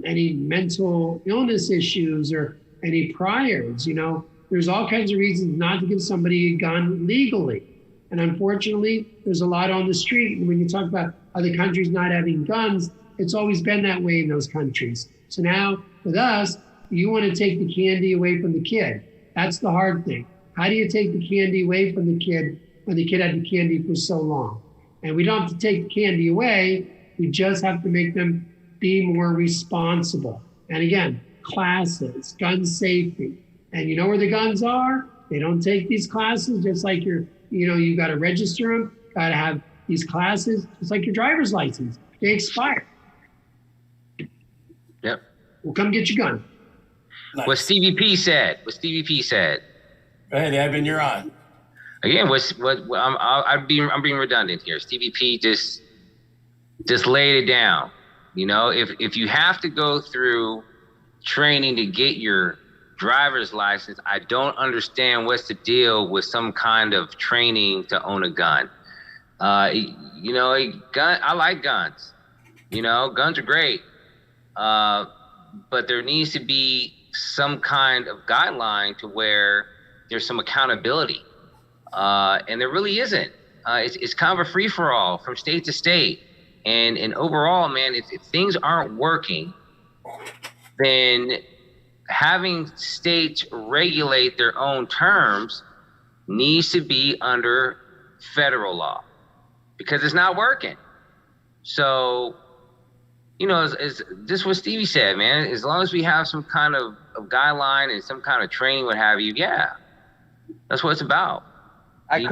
any mental illness issues or any priors. You know, there's all kinds of reasons not to give somebody a gun legally. And unfortunately, there's a lot on the street. And when you talk about other countries not having guns, it's always been that way in those countries. So now with us, you want to take the candy away from the kid. That's the hard thing. How do you take the candy away from the kid when the kid had the candy for so long? And we don't have to take the candy away. We just have to make them be more responsible. And again, classes, gun safety. And you know where the guns are? They don't take these classes, just like you got to register them, got to have these classes, just like your driver's license. They expire. Yep. Well, come get your gun. Nice. What Stevie P said. Go ahead, Eben, you're on. Again, I'm being redundant here. Stevie P just laid it down. You know, if you have to go through training to get your driver's license, I don't understand what's the deal with some kind of training to own a gun. You know, a gun. I like guns. You know, guns are great, but there needs to be some kind of guideline to where there's some accountability, and there really isn't. It's kind of a free for all from state to state, and overall, man, if things aren't working, then having states regulate their own terms needs to be under federal law, because it's not working. So, you know, as just what Stevie said, man, as long as we have some kind of guideline and some kind of training, what have you, yeah, that's what it's about. I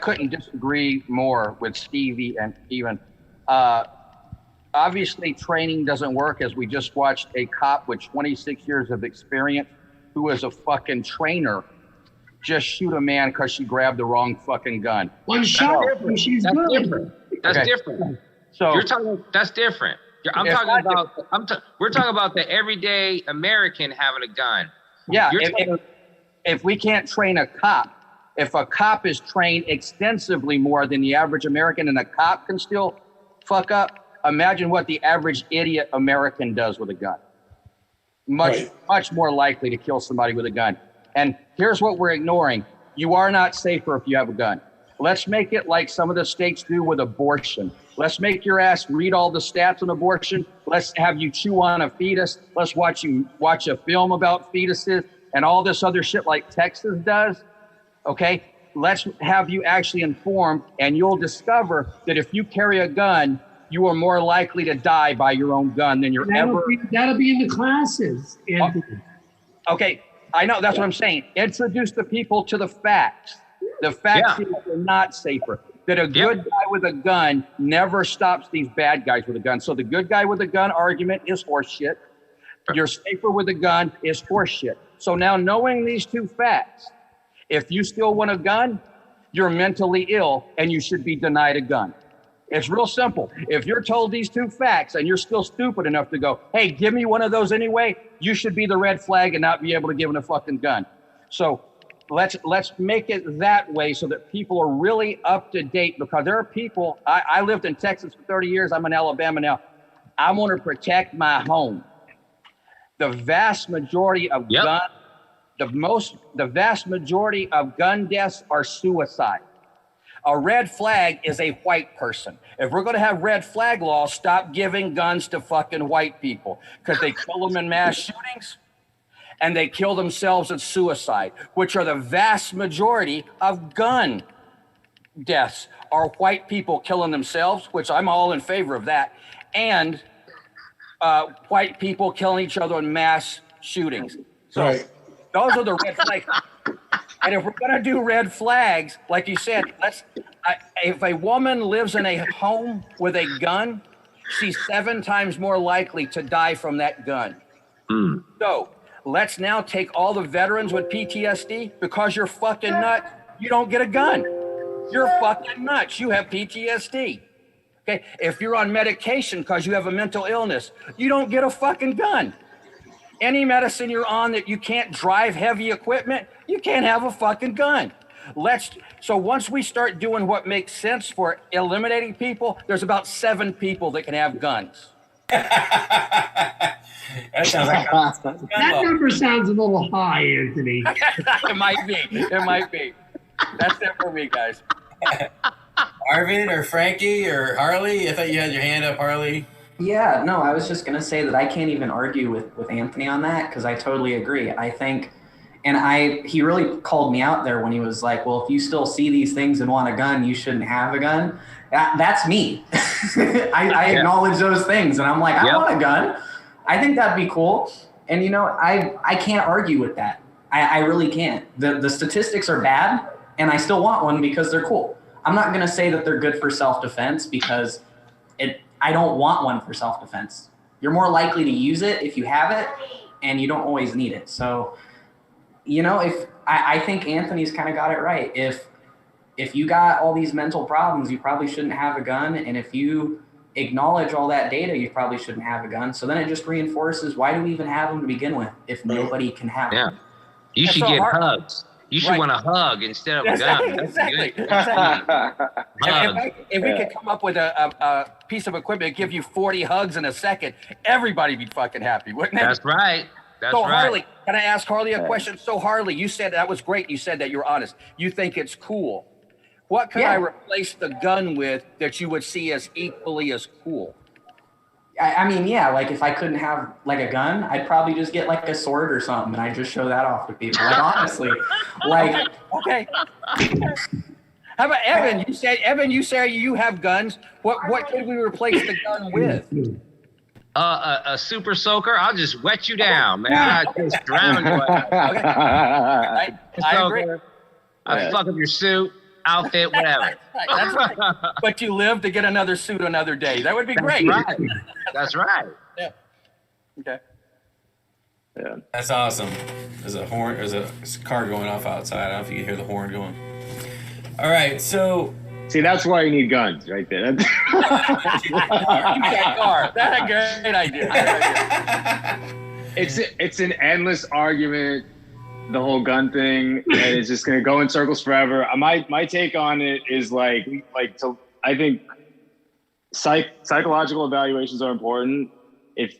couldn't disagree more with Stevie and Steven. Obviously, training doesn't work, as we just watched a cop with 26 years of experience who is a fucking trainer just shoot a man because she grabbed the wrong fucking gun. One shot, she's good. That's different. So you're talking. That's different. We're talking about the everyday American having a gun. Yeah. If we can't train a cop, if a cop is trained extensively more than the average American, and a cop can still fuck up, imagine what the average idiot American does with a gun. Much more likely to kill somebody with a gun. And here's what we're ignoring. You are not safer if you have a gun. Let's make it like some of the states do with abortion. Let's make your ass read all the stats on abortion. Let's have you chew on a fetus. Let's watch you watch a film about fetuses and all this other shit like Texas does. Okay? Let's have you actually informed, and you'll discover that if you carry a gun, you are more likely to die by your own gun than That'll be in the classes, Anthony. Okay, I know, that's what I'm saying. Introduce the people to the facts. The facts are not safer. that a good guy with a gun never stops these bad guys with a gun. So the good guy with a gun argument is horseshit. You're safer with a gun is horseshit. So now knowing these two facts, if you still want a gun, you're mentally ill and you should be denied a gun. It's real simple. If you're told these two facts and you're still stupid enough to go, hey, give me one of those anyway, you should be the red flag and not be able to give him a fucking gun. So let's make it that way so that people are really up to date, because there are people, I lived in Texas for 30 years. I'm in Alabama now. I want to protect my home. The vast majority of the vast majority of gun deaths are suicide. A red flag is a white person. If we're going to have red flag laws, stop giving guns to fucking white people, because they kill them in mass shootings and they kill themselves in suicide, which are the vast majority of gun deaths are white people killing themselves, which I'm all in favor of that, and white people killing each other in mass shootings. So those are the red flags. And if we're going to do red flags, like you said, if a woman lives in a home with a gun, she's 7 times more likely to die from that gun. So let's now take all the veterans with PTSD. Because you're fucking nuts, you don't get a gun. You're fucking nuts. You have PTSD. Okay, if you're on medication because you have a mental illness, you don't get a fucking gun. Any medicine you're on that you can't drive heavy equipment, you can't have a fucking gun. So once we start doing what makes sense for eliminating people, there's about 7 people that can have guns. That sounds like that number sounds a little high, Anthony. It might be. It might be. That's it for me, guys. Arvid or Frankie or Harley? I thought you had your hand up, Harley. Yeah, no, I was just going to say that I can't even argue with Anthony on that, because I totally agree. I think, and he really called me out there when he was like, well, if you still see these things and want a gun, you shouldn't have a gun. That's me. I acknowledge those things, and I'm like, I want a gun. I think that'd be cool. And, you know, I can't argue with that. I really can't. The statistics are bad, and I still want one because they're cool. I'm not going to say that they're good for self-defense, because I don't want one for self-defense. You're more likely to use it if you have it, and you don't always need it. So, you know, I think Anthony's kind of got it right. If you got all these mental problems, you probably shouldn't have a gun. And if you acknowledge all that data, you probably shouldn't have a gun. So then it just reinforces, why do we even have them to begin with if nobody can have them? You should get hugs. You should want a hug instead of a gun. Exactly. If we could come up with a piece of equipment that give you 40 hugs in a second, everybody would be fucking happy, wouldn't it? That's right. So Harley, can I ask Harley a question? So Harley, you said that was great. You said that you're honest. You think it's cool. What could I replace the gun with that you would see as equally as cool? I mean, yeah, like if I couldn't have like a gun, I'd probably just get like a sword or something, and I'd just show that off to people. Like honestly, like okay. How about Evan? You say you have guns. What could we replace the gun with? A super soaker. I'll just wet you down, man. I just drown you. I agree. I'll fuck up your suit, outfit, whatever. That's right. But you live to get another suit another day. That would be great. Right. That's right. Yeah. Okay. Yeah. That's awesome. There's a horn. There's a car going off outside. I don't know if you can hear the horn going. All right. So. See, that's why you need guns, right there. That's a great idea. It's an endless argument, the whole gun thing, and it's just gonna go in circles forever. My take on it is I think psychological evaluations are important. If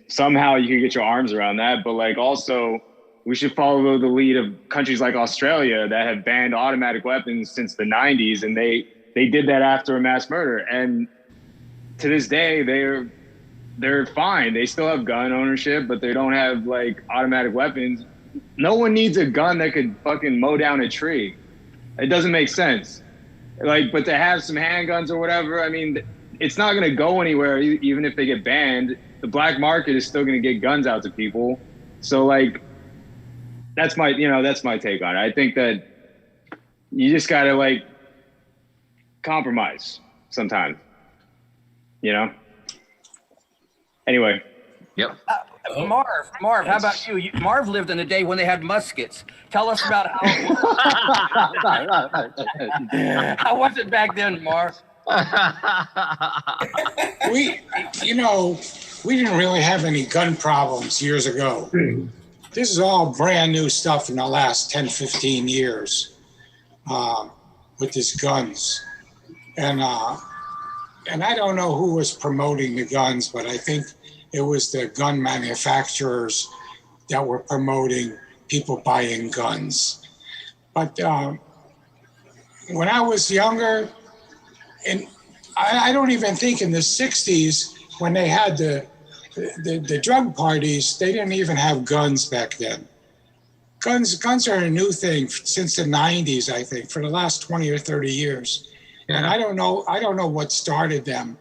somehow you can get your arms around that, but like also we should follow the lead of countries like Australia that have banned automatic weapons since the 90s, and they did that after a mass murder, and to this day they're fine. They still have gun ownership, but they don't have like automatic weapons. No one needs a gun that could fucking mow down a tree. It doesn't make sense. But to have some handguns or whatever, I mean, it's not going to go anywhere even if they get banned. The black market is still going to get guns out to people. So that's my take on it. I think that you just got to compromise sometimes. Anyway. Yep. Marv, how about you? Marv lived in the day when they had muskets. Tell us about how how was it back then, Marv? We didn't really have any gun problems years ago. This is all brand new stuff in the last 10, 15 years with these guns. And I don't know who was promoting the guns, but I think it was the gun manufacturers that were promoting people buying guns. But when I was younger, and I don't even think in the 60s, when they had the drug parties, they didn't even have guns back then. Guns are a new thing since the 90s, I think, for the last 20 or 30 years. Yeah. And I don't know what started them.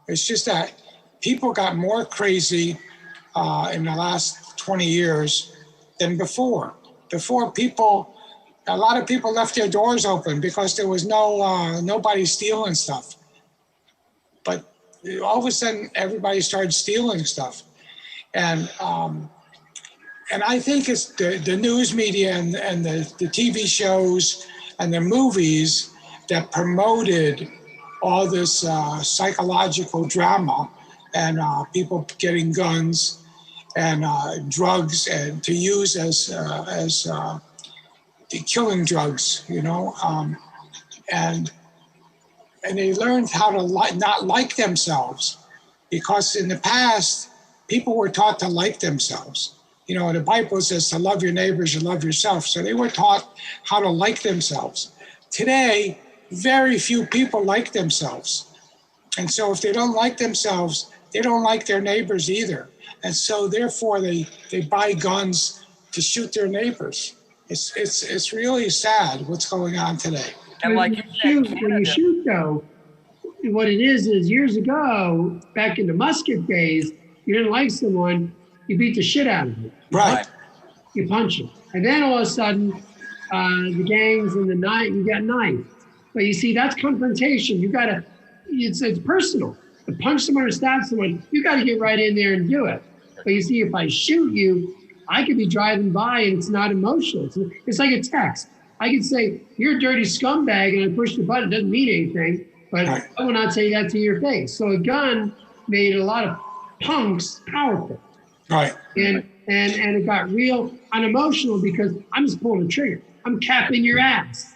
It's just that people got more crazy in the last 20 years than before. Before, a lot of people left their doors open because there was nobody stealing stuff. But all of a sudden, everybody started stealing stuff. And I think it's the news media and the TV shows and the movies that promoted all this psychological drama and people getting guns and drugs and to use as killing drugs, and they learned how to not like themselves, because in the past people were taught to like themselves. The Bible says to love your neighbors, you love yourself. So they were taught how to like themselves. Today, very few people like themselves. And so if they don't like themselves, they don't like their neighbors either. And so therefore they buy guns to shoot their neighbors. It's really sad what's going on today. And like when you shoot though, what it is years ago, back in the musket days, you didn't like someone, you beat the shit out of them. Right. You punch them. And then all of a sudden, the gangs and the night, you got knifed. But you see, that's confrontation. It's personal. To punch someone or stab someone, you got to get right in there and do it. But you see, if I shoot you, I could be driving by and it's not emotional. It's like a text. I could say, you're a dirty scumbag, and I push the button. It doesn't mean anything, but I will not say that to your face. So a gun made a lot of punks powerful. Right. And it got real unemotional because I'm just pulling the trigger. I'm capping your ass.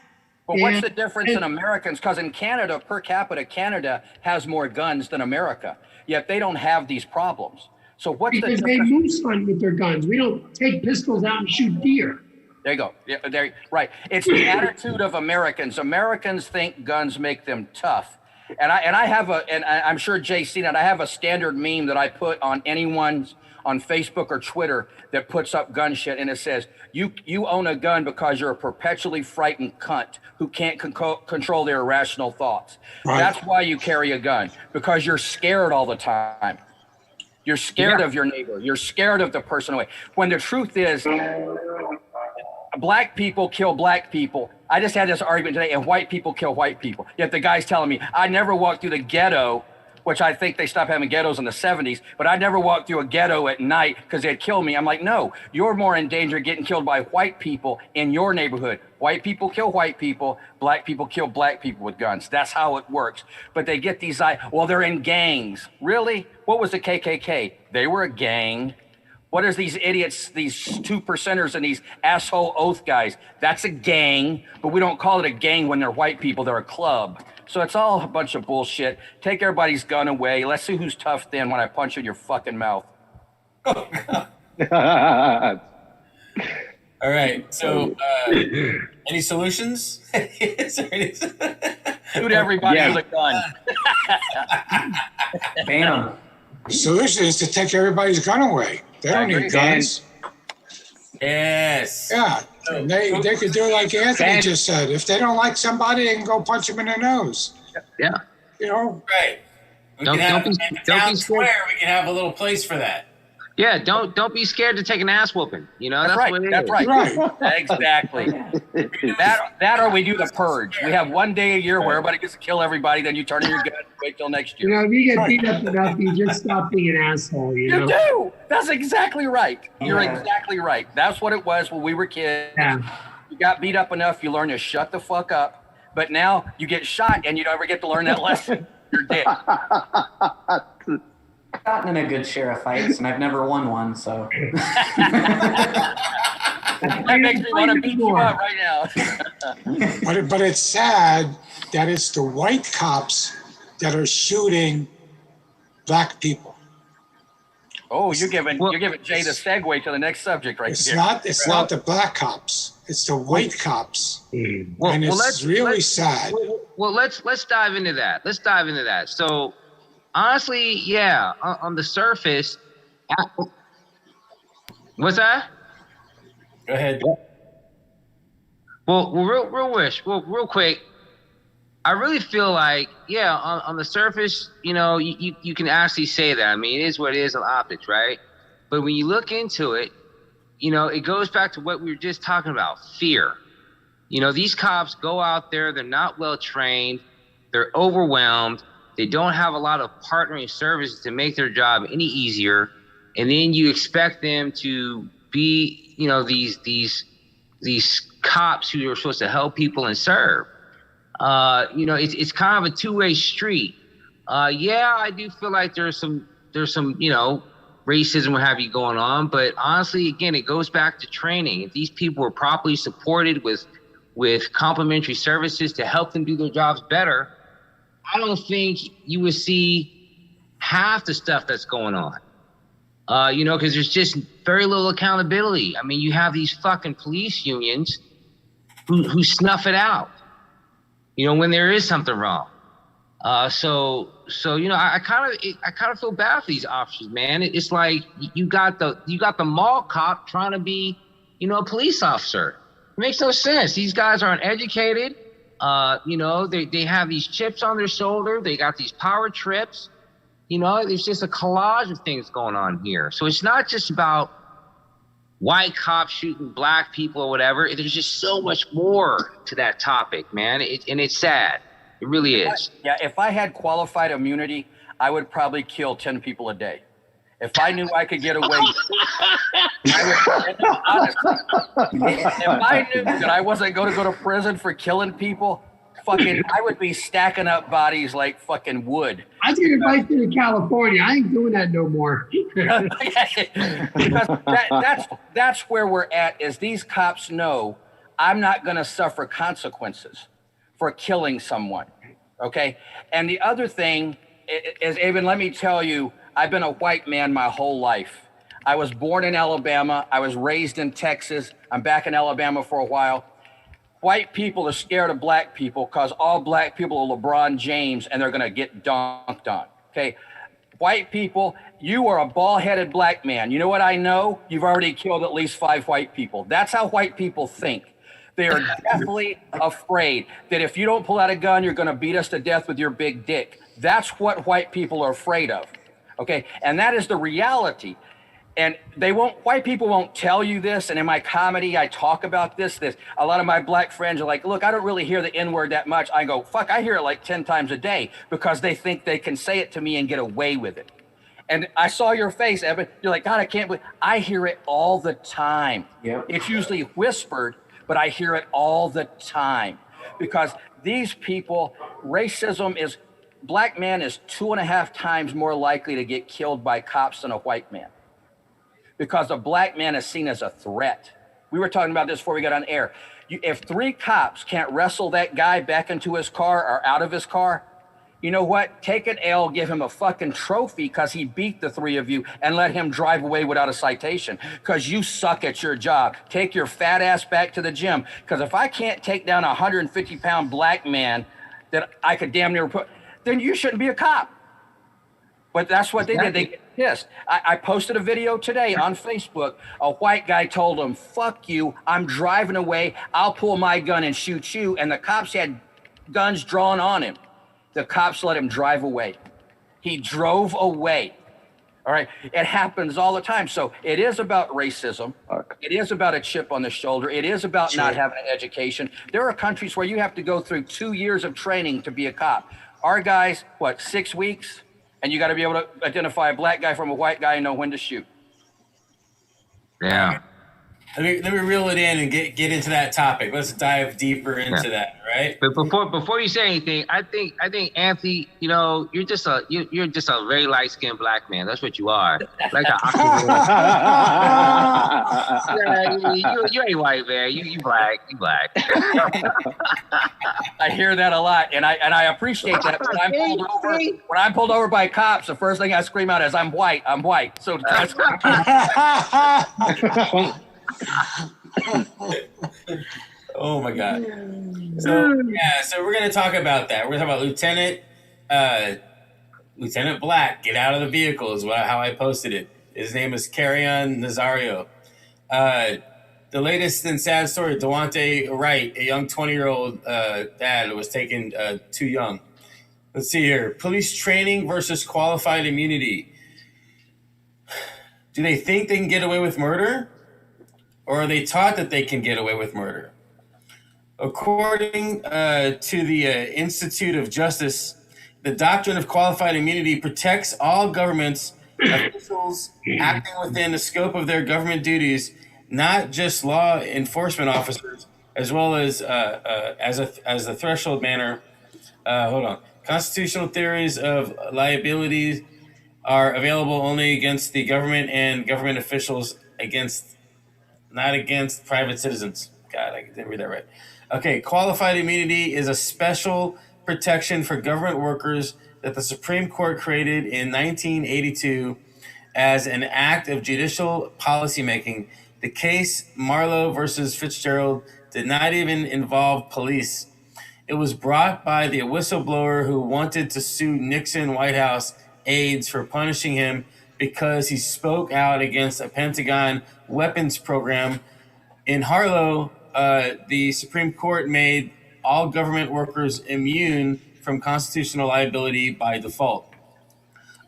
But what's the difference in Americans? Because in Canada, per capita, Canada has more guns than America, yet they don't have these problems. So what's the difference? Because they moose hunt with their guns. We don't take pistols out and shoot deer. There you go. Yeah, right. It's the attitude of Americans. Americans think guns make them tough. And I have I'm sure Jay's seen it. I have a standard meme that I put on anyone's on Facebook or Twitter that puts up gun shit, and it says, you own a gun because you're a perpetually frightened cunt who can't control their irrational thoughts. Right. That's why you carry a gun, because you're scared all the time. You're scared of your neighbor. You're scared of the person away. When the truth is, black people kill black people. I just had this argument today, and white people kill white people. Yet the guy's telling me, I never walked through the ghetto, which I think they stopped having ghettos in the 70s, but I never walked through a ghetto at night because they'd kill me. I'm like, no, you're more in danger of getting killed by white people in your neighborhood. White people kill white people, black people kill black people with guns. That's how it works. But they get these, well, they're in gangs. Really? What was the KKK? They were a gang. What is these idiots, these 2%ers and these asshole oath guys? That's a gang, but we don't call it a gang when they're white people, they're a club. So it's all a bunch of bullshit. Take everybody's gun away. Let's see who's tough then when I punch you in your fucking mouth. All right. So, any solutions? Shoot everybody with a gun. Bam. The solution is to take everybody's gun away. They don't need guns. Yes. Yeah. And they could do like Anthony just said. If they don't like somebody, they can go punch them in the nose. Yeah. Right. We can have a little place for that. Yeah, don't be scared to take an ass whooping. You know, That's right. what it That's is. right. Exactly. That or we do the purge. We have one day a year where everybody gets to kill everybody. Then you turn in your gun and wait till next You year. know, if you get beat up enough, you just stop being an asshole. You know? do. That's exactly right. You're Yeah. exactly right. That's what it was when we were kids. Yeah. You got beat up enough, you learn to shut the fuck up. But now you get shot and you don't ever get to learn that lesson. You're dead. I've gotten in a good share of fights, and I've never won one, so. That makes me want to beat you up right now. But it's sad that it's the white cops that are shooting black people. Oh, you're giving Jay the segue to the next subject right It's here. not the black cops. It's the white cops. Well, And it's really sad. Well, let's dive into that. So, honestly, yeah, on the surface, what's that? Go ahead. Well, real quick, I really feel like, yeah, on the surface, you know, you can actually say that. I mean, it is what it is on optics, right? But when you look into it, you know, it goes back to what we were just talking about, fear. You know, these cops go out there, they're not well trained, they're overwhelmed, they don't have a lot of partnering services to make their job any easier, and then you expect them to be, you know, these cops who are supposed to help people and serve. You know, it's kind of a two-way street. Yeah, I do feel like there's some, you know, racism, what have you going on, but honestly, again, it goes back to training. If these people were properly supported with complimentary services to help them do their jobs better, I don't think you would see half the stuff that's going on. You know, because there's just very little accountability. I mean, you have these fucking police unions who snuff it out, you know, when there is something wrong. So you know, I kind of feel bad for these officers, man. It's like you got the mall cop trying to be, you know, a police officer. It makes no sense. These guys aren't educated. You know, they have these chips on their shoulder. They got these power trips. You know, there's just a collage of things going on here. So it's not just about white cops shooting black people or whatever. There's just so much more to that topic, man. And it's sad. It really is. Yeah, if I had qualified immunity, I would probably kill 10 people a day. If I knew I could get away, honestly, if I knew that I wasn't going to go to prison for killing people, I would be stacking up bodies like fucking wood. I get invited to California. I ain't doing that no more. Because that's where we're at. Is these cops know I'm not going to suffer consequences for killing someone. Okay, and the other thing is, even let me tell you, I've been a white man my whole life. I was born in Alabama. I was raised in Texas. I'm back in Alabama for a while. White people are scared of black people because all black people are LeBron James and they're going to get dunked on. Okay. White people, you are a bald-headed black man. You know what I know? You've already killed at least 5 white people. That's how white people think. They are definitely afraid that if you don't pull out a gun, you're going to beat us to death with your big dick. That's what white people are afraid of. Okay. And that is the reality. And white people won't tell you this. And in my comedy, I talk about this. A lot of my black friends are like, look, I don't really hear the N-word that much. I go, fuck, I hear it like 10 times a day because they think they can say it to me and get away with it. And I saw your face, Evan. You're like, God, I can't believe. I hear it all the time. Yep. It's usually whispered, but I hear it all the time because these people, black man is 2.5 times more likely to get killed by cops than a white man. Because a black man is seen as a threat. We were talking about this before we got on air. If 3 cops can't wrestle that guy back into his car or out of his car, you know what? Take an L, give him a fucking trophy because he beat the 3 of you and let him drive away without a citation because you suck at your job. Take your fat ass back to the gym because if I can't take down a 150-pound black man that I could damn near put, then you shouldn't be a cop. But that's what they did. They get pissed. I posted a video today on Facebook. A white guy told him, fuck you, I'm driving away. I'll pull my gun and shoot you. And the cops had guns drawn on him. The cops let him drive away. He drove away. All right. It happens all the time. So it is about racism. It is about a chip on the shoulder. It is about not having an education. There are countries where you have to go through 2 years of training to be a cop. Our guys, 6 weeks? And you got to be able to identify a black guy from a white guy and know when to shoot. Yeah. Let me reel it in and get into that topic. Let's dive deeper into that, right? But before you say anything, I think Anthony, you're just a very light skinned black man. That's what you are. Like you ain't white, man. You black. You black. I hear that a lot, and I appreciate that. When I'm pulled over by cops, the first thing I scream out is, "I'm white. I'm white." So that's oh my God. So we're gonna talk about that. We're gonna talk about Lieutenant Black. Get out of the vehicle is how I posted it. His name is Carrion Nazario. The latest and sad story: Dewante Wright, a young 20-year-old dad, was taken too young. Let's see here: police training versus qualified immunity. Do they think they can get away with murder? Or are they taught that they can get away with murder? According to the Institute of Justice, the doctrine of qualified immunity protects all governments officials acting within the scope of their government duties, not just law enforcement officers, as well as the threshold manner. Constitutional theories of liability are available only against the government and government officials, not against private citizens. God, I didn't read that right. Okay, qualified immunity is a special protection for government workers that the Supreme Court created in 1982 as an act of judicial policymaking. The case Marlowe versus Fitzgerald did not even involve police. It was brought by the whistleblower who wanted to sue Nixon White House aides for punishing him because he spoke out against a Pentagon weapons program. In Harlow, the Supreme Court made all government workers immune from constitutional liability by default.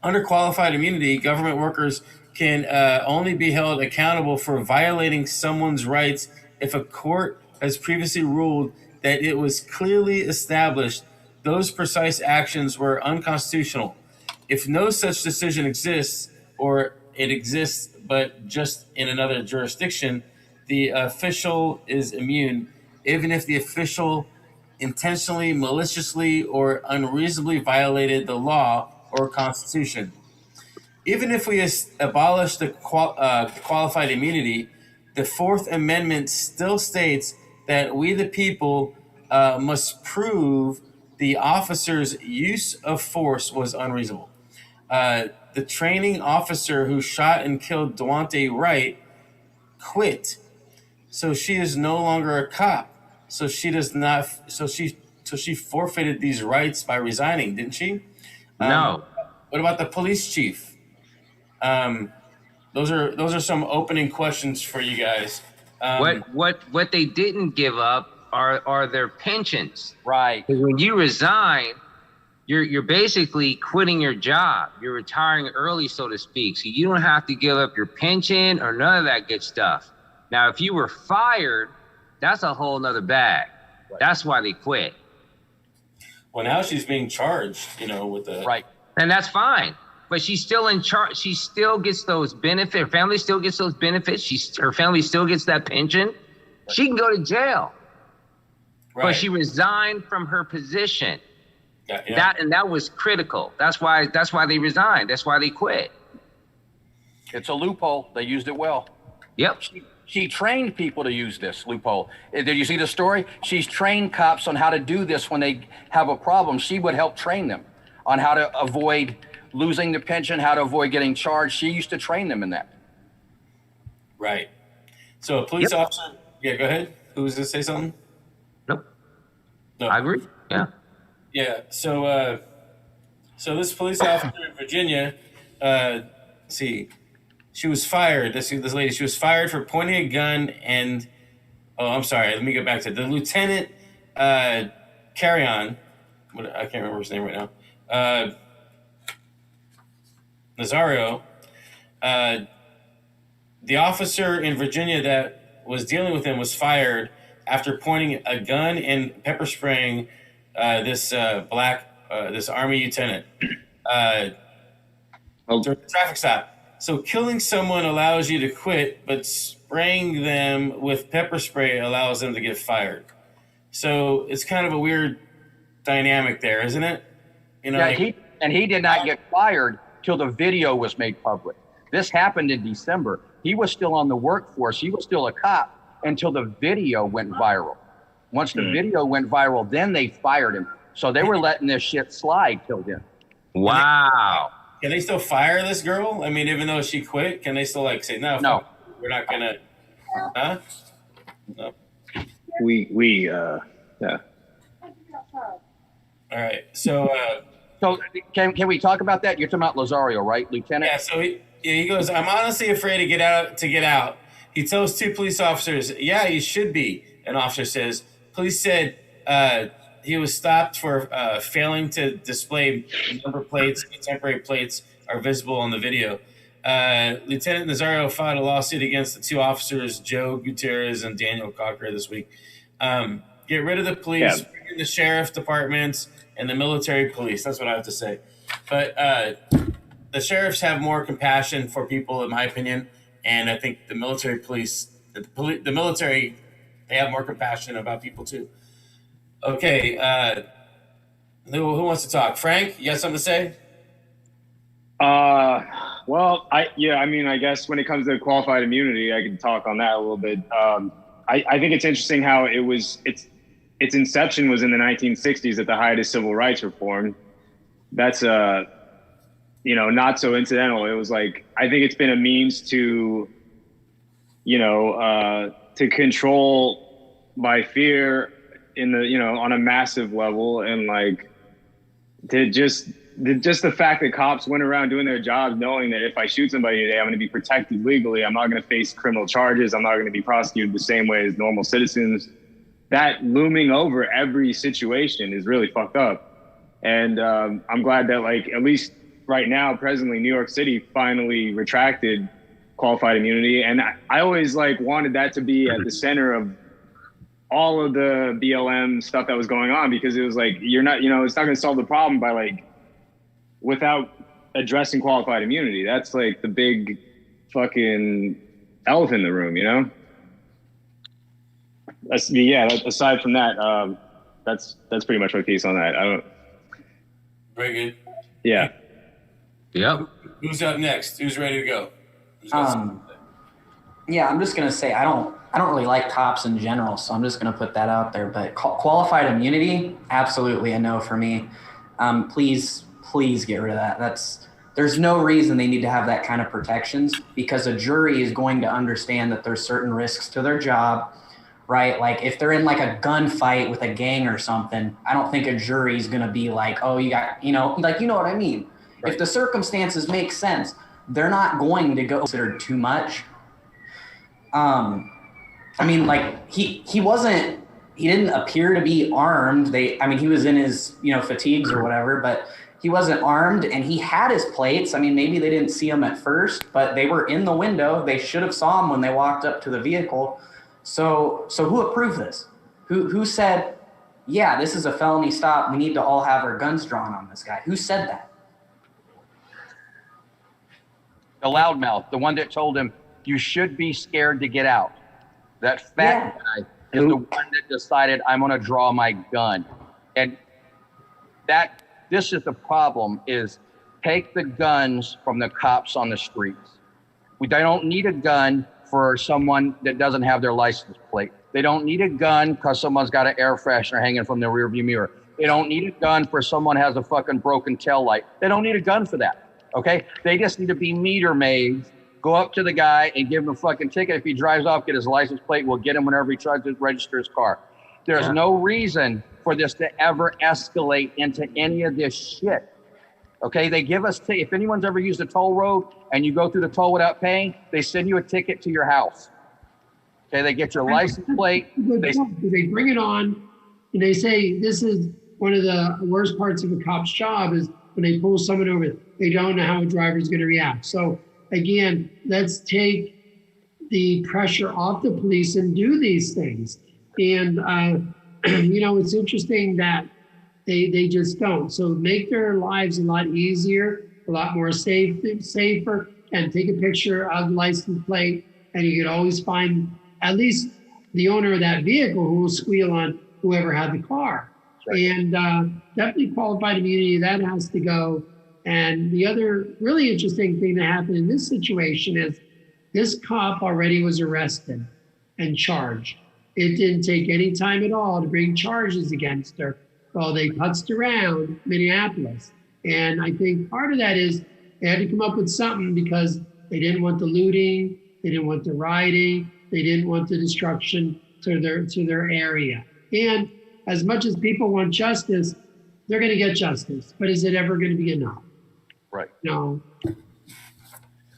Under qualified immunity, government workers can only be held accountable for violating someone's rights if a court has previously ruled that it was clearly established those precise actions were unconstitutional. If no such decision exists, or it exists but just in another jurisdiction, the official is immune, even if the official intentionally, maliciously, or unreasonably violated the law or constitution. Even if we abolish the qualified immunity, the Fourth Amendment still states that we, the people, must prove the officer's use of force was unreasonable. The training officer who shot and killed Dewante Wright quit, so she is no longer a cop. So she does not. So she forfeited these rights by resigning, didn't she? No. What about the police chief? Those are some opening questions for you guys. What they didn't give up are their pensions. Right. When you resign, you're basically quitting your job. You're retiring early, so to speak. So you don't have to give up your pension or none of that good stuff. Now, if you were fired, that's a whole nother bag. Right. That's why they quit. Well, now she's being charged, with the right, and that's fine. But she's still in charge. She still gets those benefits. Her family still gets those benefits. Her family still gets that pension. Right. She can go to jail. Right. But she resigned from her position. Yeah. That was critical. That's why they resigned. That's why they quit. It's a loophole. They used it well. Yep. She trained people to use this loophole. Did you see the story? She's trained cops on how to do this when they have a problem. She would help train them on how to avoid losing the pension, how to avoid getting charged. She used to train them in that. Right. So a police officer. Yeah, go ahead. Who was going to say something? Nope. No. I agree. Yeah. Yeah. So this police officer in Virginia, she was fired. This lady, she was fired for pointing a gun and, I'm sorry. Let me go back to the Lieutenant Carrion. I can't remember his name right now. Nazario The officer in Virginia that was dealing with him was fired after pointing a gun and pepper spraying this Army lieutenant during a traffic stop. So killing someone allows you to quit, but spraying them with pepper spray allows them to get fired. So it's kind of a weird dynamic there, isn't it? You know, Yeah, he did not get fired till the video was made public. This happened in December. He was still on the workforce. He was still a cop until the video went viral. Once the video went viral, then they fired him. So they were letting this shit slide till then. Wow. Can they still fire this girl? I mean, even though she quit, can they still like say, no, we're not gonna, huh? No. Yeah. All right. So can we talk about that? You're talking about Lazario, right, Lieutenant? yeah, so he goes, I'm honestly afraid to get out. He tells two police officers, yeah, you should be. An officer says, police said he was stopped for failing to display number plates. Temporary plates are visible on the video. Lieutenant Nazario filed a lawsuit against the two officers, Joe Gutierrez and Daniel Cocker, this week. Get rid of the police, bring in the sheriff departments, and the military police. That's what I have to say. But the sheriffs have more compassion for people, in my opinion, and I think the military police, the military, they have more compassion about people too. Okay, who wants to talk? Frank, you got something to say? Well, I guess when it comes to qualified immunity, I can talk on that a little bit. I think it's interesting how its inception was in the 1960s at the height of civil rights reform. That's not so incidental. It was like, I think it's been a means to control by fear on a massive level, and like to just the fact that cops went around doing their jobs knowing that if I shoot somebody today, I'm going to be protected legally. I'm not going to face criminal charges. I'm not going to be prosecuted the same way as normal citizens. That looming over every situation is really fucked up. And I'm glad that, like, at least right now, presently, New York City finally retracted qualified immunity. And I always wanted that to be at the center of all of the BLM stuff that was going on, because it was like, it's not going to solve the problem by without addressing qualified immunity. That's like the big fucking elephant in the room, Aside from that, that's pretty much my piece on that. Very good. Yeah. Yep. Who's up next? Who's ready to go? Yeah, I'm just gonna say I don't really like cops in general, so I'm just gonna put that out there. But qualified immunity, absolutely a no for me. Please get rid of that. There's no reason they need to have that kind of protections, because a jury is going to understand that there's certain risks to their job, right? Like if they're in like a gunfight with a gang or something, I don't think a jury is going to be like, oh, you got, you know what I mean? Right. If the circumstances make sense, they're not going to go considered too much. I mean, like he didn't appear to be armed. He was in his, fatigues or whatever, but he wasn't armed, and he had his plates. I mean, maybe they didn't see him at first, but they were in the window. They should have saw him when they walked up to the vehicle. So who approved this? Who said, yeah, this is a felony stop. We need to all have our guns drawn on this guy. Who said that? The loudmouth, the one that told him, you should be scared to get out. That fat guy is the one that decided, I'm going to draw my gun. And this is the problem, is take the guns from the cops on the streets. They don't need a gun for someone that doesn't have their license plate. They don't need a gun because someone's got an air freshener hanging from their rearview mirror. They don't need a gun for someone has a fucking broken tail light. They don't need a gun for that, okay? They just need to be meter maids, go up to the guy and give him a fucking ticket. If he drives off, get his license plate. We'll get him whenever he tries to register his car. There's no reason for this to ever escalate into any of this shit. Okay, they give us, if anyone's ever used a toll road and you go through the toll without paying, they send you a ticket to your house. Okay, they get your license plate. They bring it on and they say, this is one of the worst parts of a cop's job is when they pull someone over, they don't know how a driver is going to react. So again, let's take the pressure off the police and do these things. And, it's interesting that they just don't. So make their lives a lot easier, a lot more safer, and take a picture of the license plate, and you could always find at least the owner of that vehicle who will squeal on whoever had the car. Right. And definitely qualified immunity, that has to go. And the other really interesting thing that happened in this situation is this cop already was arrested and charged. It didn't take any time at all to bring charges against her. Well, they putzed around Minneapolis. And I think part of that is they had to come up with something because they didn't want the looting, they didn't want the rioting, they didn't want the destruction to their area. And as much as people want justice, they're going to get justice. But is it ever going to be enough? Right. No.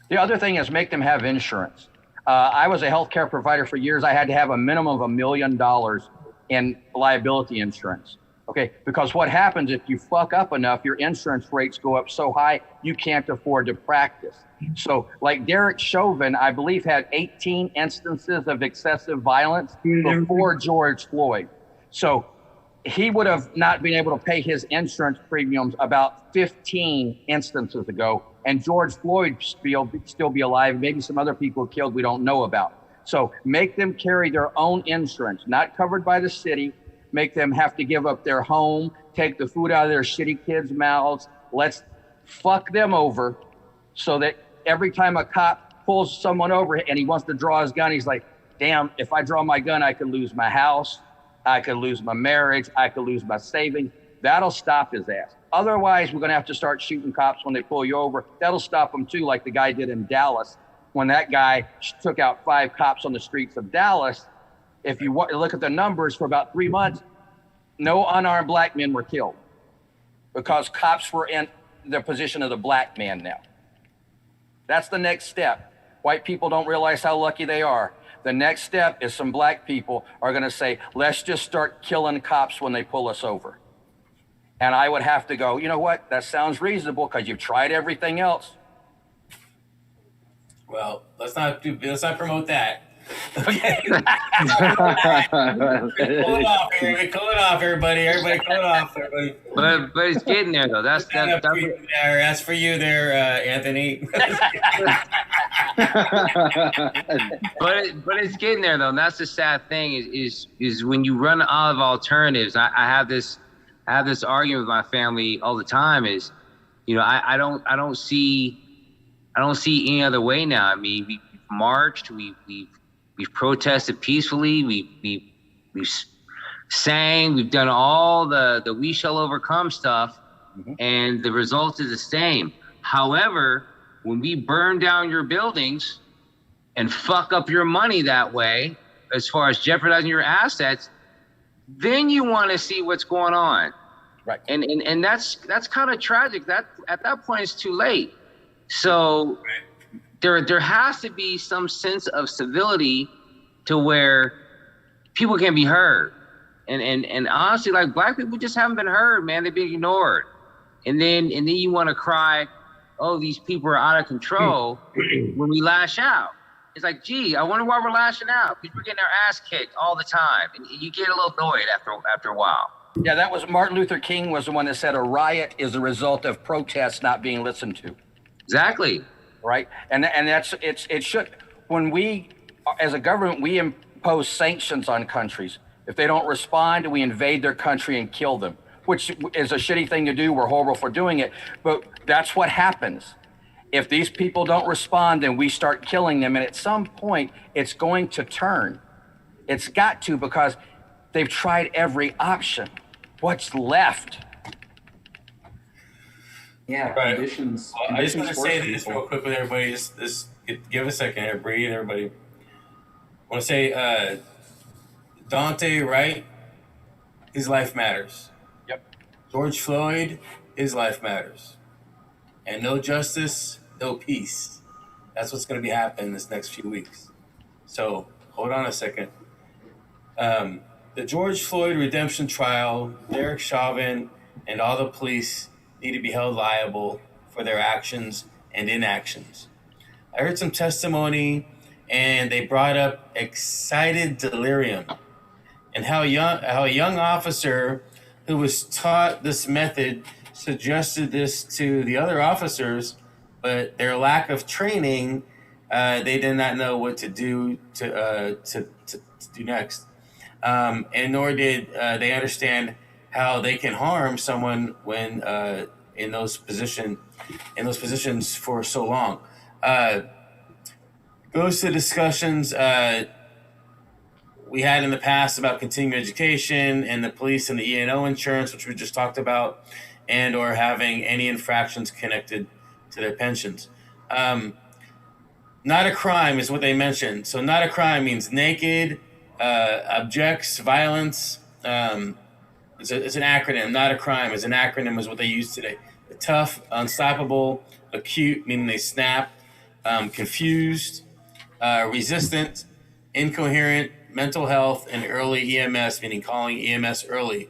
The other thing is make them have insurance. I was a healthcare provider for years. I had to have a minimum of $1 million in liability insurance. Okay, because what happens if you fuck up enough, your insurance rates go up so high, you can't afford to practice. So like Derek Chauvin, I believe, had 18 instances of excessive violence before George Floyd. So he would have not been able to pay his insurance premiums about 15 instances ago. And George Floyd still be alive. Maybe some other people killed we don't know about. So make them carry their own insurance, not covered by the city. Make them have to give up their home, take the food out of their shitty kids' mouths. Let's fuck them over so that every time a cop pulls someone over and he wants to draw his gun, he's like, damn, if I draw my gun, I could lose my house. I could lose my marriage. I could lose my savings. That'll stop his ass. Otherwise, we're going to have to start shooting cops when they pull you over. That'll stop them too, like the guy did in Dallas when that guy took out 5 cops on the streets of Dallas. If you look at the numbers for about 3 months, no unarmed black men were killed because cops were in the position of the black man now. That's the next step. White people don't realize how lucky they are. The next step is some black people are going to say, let's just start killing cops when they pull us over. And I would have to go, you know what? That sounds reasonable because you've tried everything else. Well, let's not promote that. Okay. Cool it off, everybody. Cool it off, everybody. Everybody, cool it off, everybody. But it's getting there though. That's for you there, Anthony. but it's getting there though. And that's the sad thing is when you run out of alternatives. I have this argument with my family all the time. Is I don't see any other way now. I mean, we've marched, we've protested peacefully, we've sang, we've done all the we shall overcome stuff, and the result is the same. However, when we burn down your buildings and fuck up your money that way, as far as jeopardizing your assets, then you want to see what's going on. Right. And that's kind of tragic. That at that point it's too late. So there has to be some sense of civility to where people can be heard. And honestly, like, black people just haven't been heard, man. They've been ignored. And then you want to cry, oh, these people are out of control when we lash out. It's like, gee, I wonder why we're lashing out, because we're getting our ass kicked all the time. And you get a little annoyed after a while. Yeah, that was Martin Luther King was the one that said a riot is a result of protests not being listened to. Exactly. Right. And it should, when we, as a government, we impose sanctions on countries. If they don't respond, we invade their country and kill them, which is a shitty thing to do. We're horrible for doing it. But that's what happens. If these people don't respond, then we start killing them. And at some point, it's going to turn. It's got to, because they've tried every option. What's left? Yeah, right. conditions. Well, I just want to say this people. real quick with everybody. Just give a second here, breathe, everybody. I want to say, Dante Wright, his life matters. Yep. George Floyd, his life matters. And no justice, no peace. That's what's going to be happening this next few weeks. So hold on a second. The George Floyd redemption trial, Derek Chauvin, and all the police need to be held liable for their actions and inactions. I heard some testimony, and they brought up excited delirium, and how a young officer who was taught this method suggested this to the other officers, but their lack of training, they did not know what to do to do next, and nor did they understand how they can harm someone when in those positions for so long. Goes to discussions we had in the past about continuing education and the police and the E&O insurance, which we just talked about, and or having any infractions connected to their pensions. Not a crime is what they mentioned. So not a crime means naked, objects, violence. It's an acronym. Not a crime is an acronym is what they use today. Tough, unstoppable, acute, meaning they snap, confused, resistant, incoherent, mental health, and early EMS, meaning calling EMS early.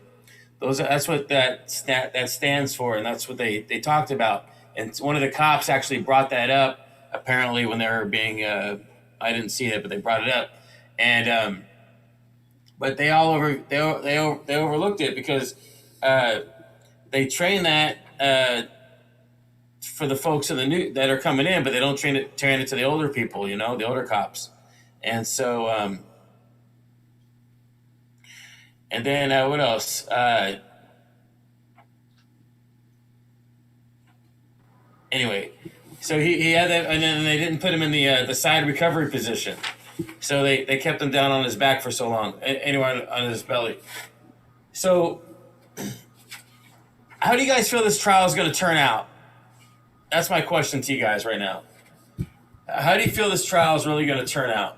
That's what that stands for, and that's what they talked about. And one of the cops actually brought that up, apparently, when they were being, I didn't see it, but they brought it up. And, but they overlooked it because they train that for the folks in the new that are coming in, but they don't train it to the older people, the older cops. And so, and then what else? Anyway, so he had that, and then they didn't put him in the side recovery position, so they kept him down on his back for so long, anyway, on his belly. So, how do you guys feel this trial is going to turn out? That's my question to you guys right now. How do you feel this trial is really going to turn out?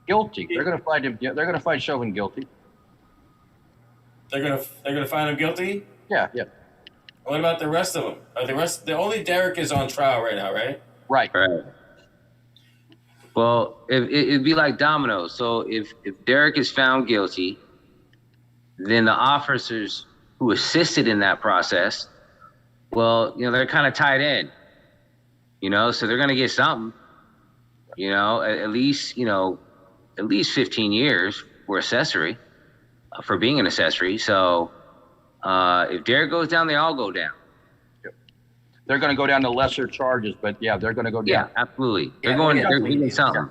Guilty. They're going to find him. They're going to find Chauvin guilty. They're going to find him guilty? Yeah. What about the rest of them? The only Derek is on trial right now, right? Right. Well, it'd be like dominoes. So if Derek is found guilty, then the officers who assisted in that process, well, they're kind of tied in, so they're going to get something, at least 15 years for accessory, for being an accessory. So if Derek goes down, they all go down. They're going to go down to lesser charges, but yeah, they're going to go down. Yeah, absolutely. They're getting something.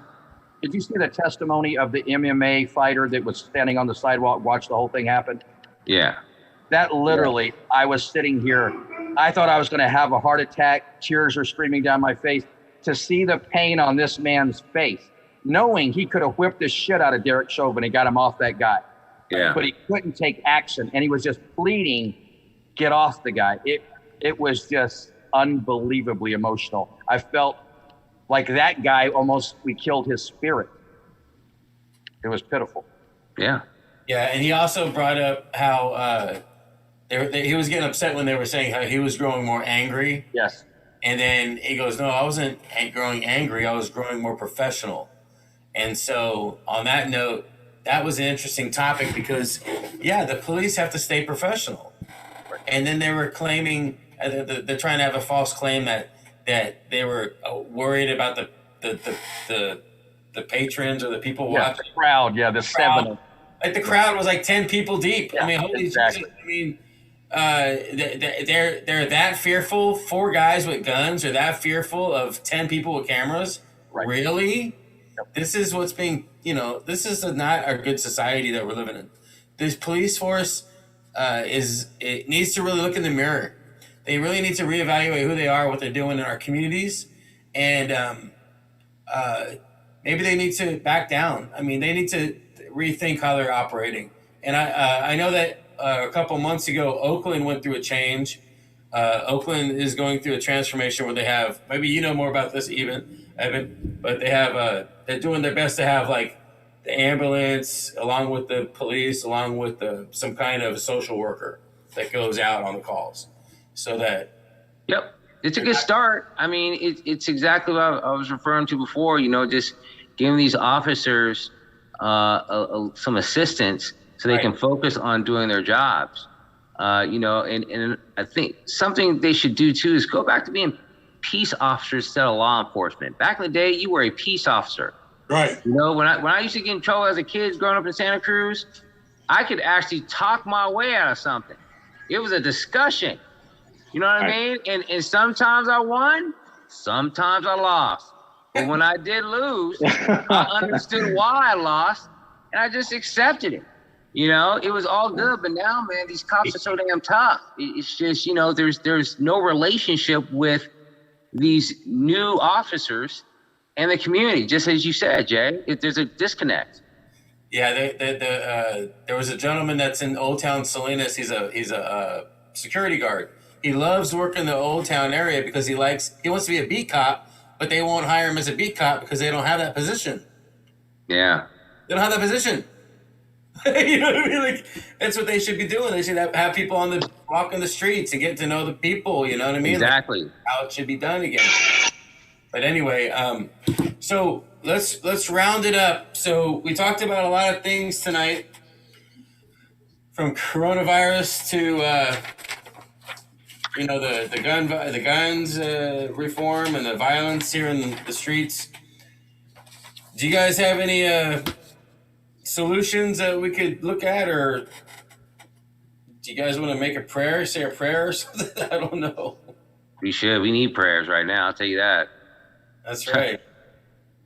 Did you see the testimony of the MMA fighter that was standing on the sidewalk, watched the whole thing happen? Yeah. That literally, I was sitting here. I thought I was going to have a heart attack. Tears are streaming down my face to see the pain on this man's face, knowing he could have whipped the shit out of Derek Chauvin and got him off that guy. Yeah. But he couldn't take action, and he was just pleading, get off the guy. It was just unbelievably emotional. I felt like that guy we killed his spirit. It was pitiful. Yeah. Yeah, and he also brought up how he was getting upset when they were saying how he was growing more angry. Yes. And then he goes, no, I wasn't growing angry. I was growing more professional. And so on that note, that was an interesting topic because, yeah, the police have to stay professional. And then they were claiming, they're trying to have a false claim that they were worried about the patrons or the people watching. The crowd, the crowd. 7. Like the crowd was like 10 people deep. Yeah, I mean, holy exactly. Jesus. I mean, they're that fearful. 4 guys with guns are that fearful of 10 people with cameras. Right. Really? Yep. This is what's being. This is not a good society that we're living in. This police force it needs to really look in the mirror. They really need to reevaluate who they are, what they're doing in our communities, and maybe they need to back down. I mean, they need to rethink how they're operating. And I know that a couple months ago, Oakland went through a change. Oakland is going through a transformation where they have, maybe you know more about this Evan, but they have, they're doing their best to have like the ambulance along with the police, along with some kind of social worker that goes out on the calls so that. Yep. It's a good start. I mean, it's exactly what I was referring to before, just giving these officers some assistance so they can focus on doing their jobs. And I think something they should do too is go back to being peace officers instead of law enforcement. Back in the day, you were a peace officer. Right. You know, when I used to get in trouble as a kid growing up in Santa Cruz, I could actually talk my way out of something. It was a discussion. You know what I mean? And sometimes I won, sometimes I lost. But when I did lose, I understood why I lost, and I just accepted it. You know, it was all good. But now, man, these cops are so damn tough. It's just, you know, there's no relationship with these new officers and the community. Just as you said, Jay, there's a disconnect. Yeah, there was a gentleman that's in Old Town Salinas. He's a security guard. He loves working the Old Town area because he wants to be a beat cop, but they won't hire him as a beat cop because they don't have that position. Yeah. They don't have that position. You know what I mean? Like, that's what they should be doing. They should have people walking the streets and get to know the people. You know what I mean? Exactly. Like, how it should be done again. But anyway, so let's round it up. So we talked about a lot of things tonight, from coronavirus to the guns reform and the violence here in the streets. Do you guys have any solutions that we could look at, or do you guys want to make a prayer, say a prayer or something? I don't know. We should. We need prayers right now. I'll tell you that. That's right.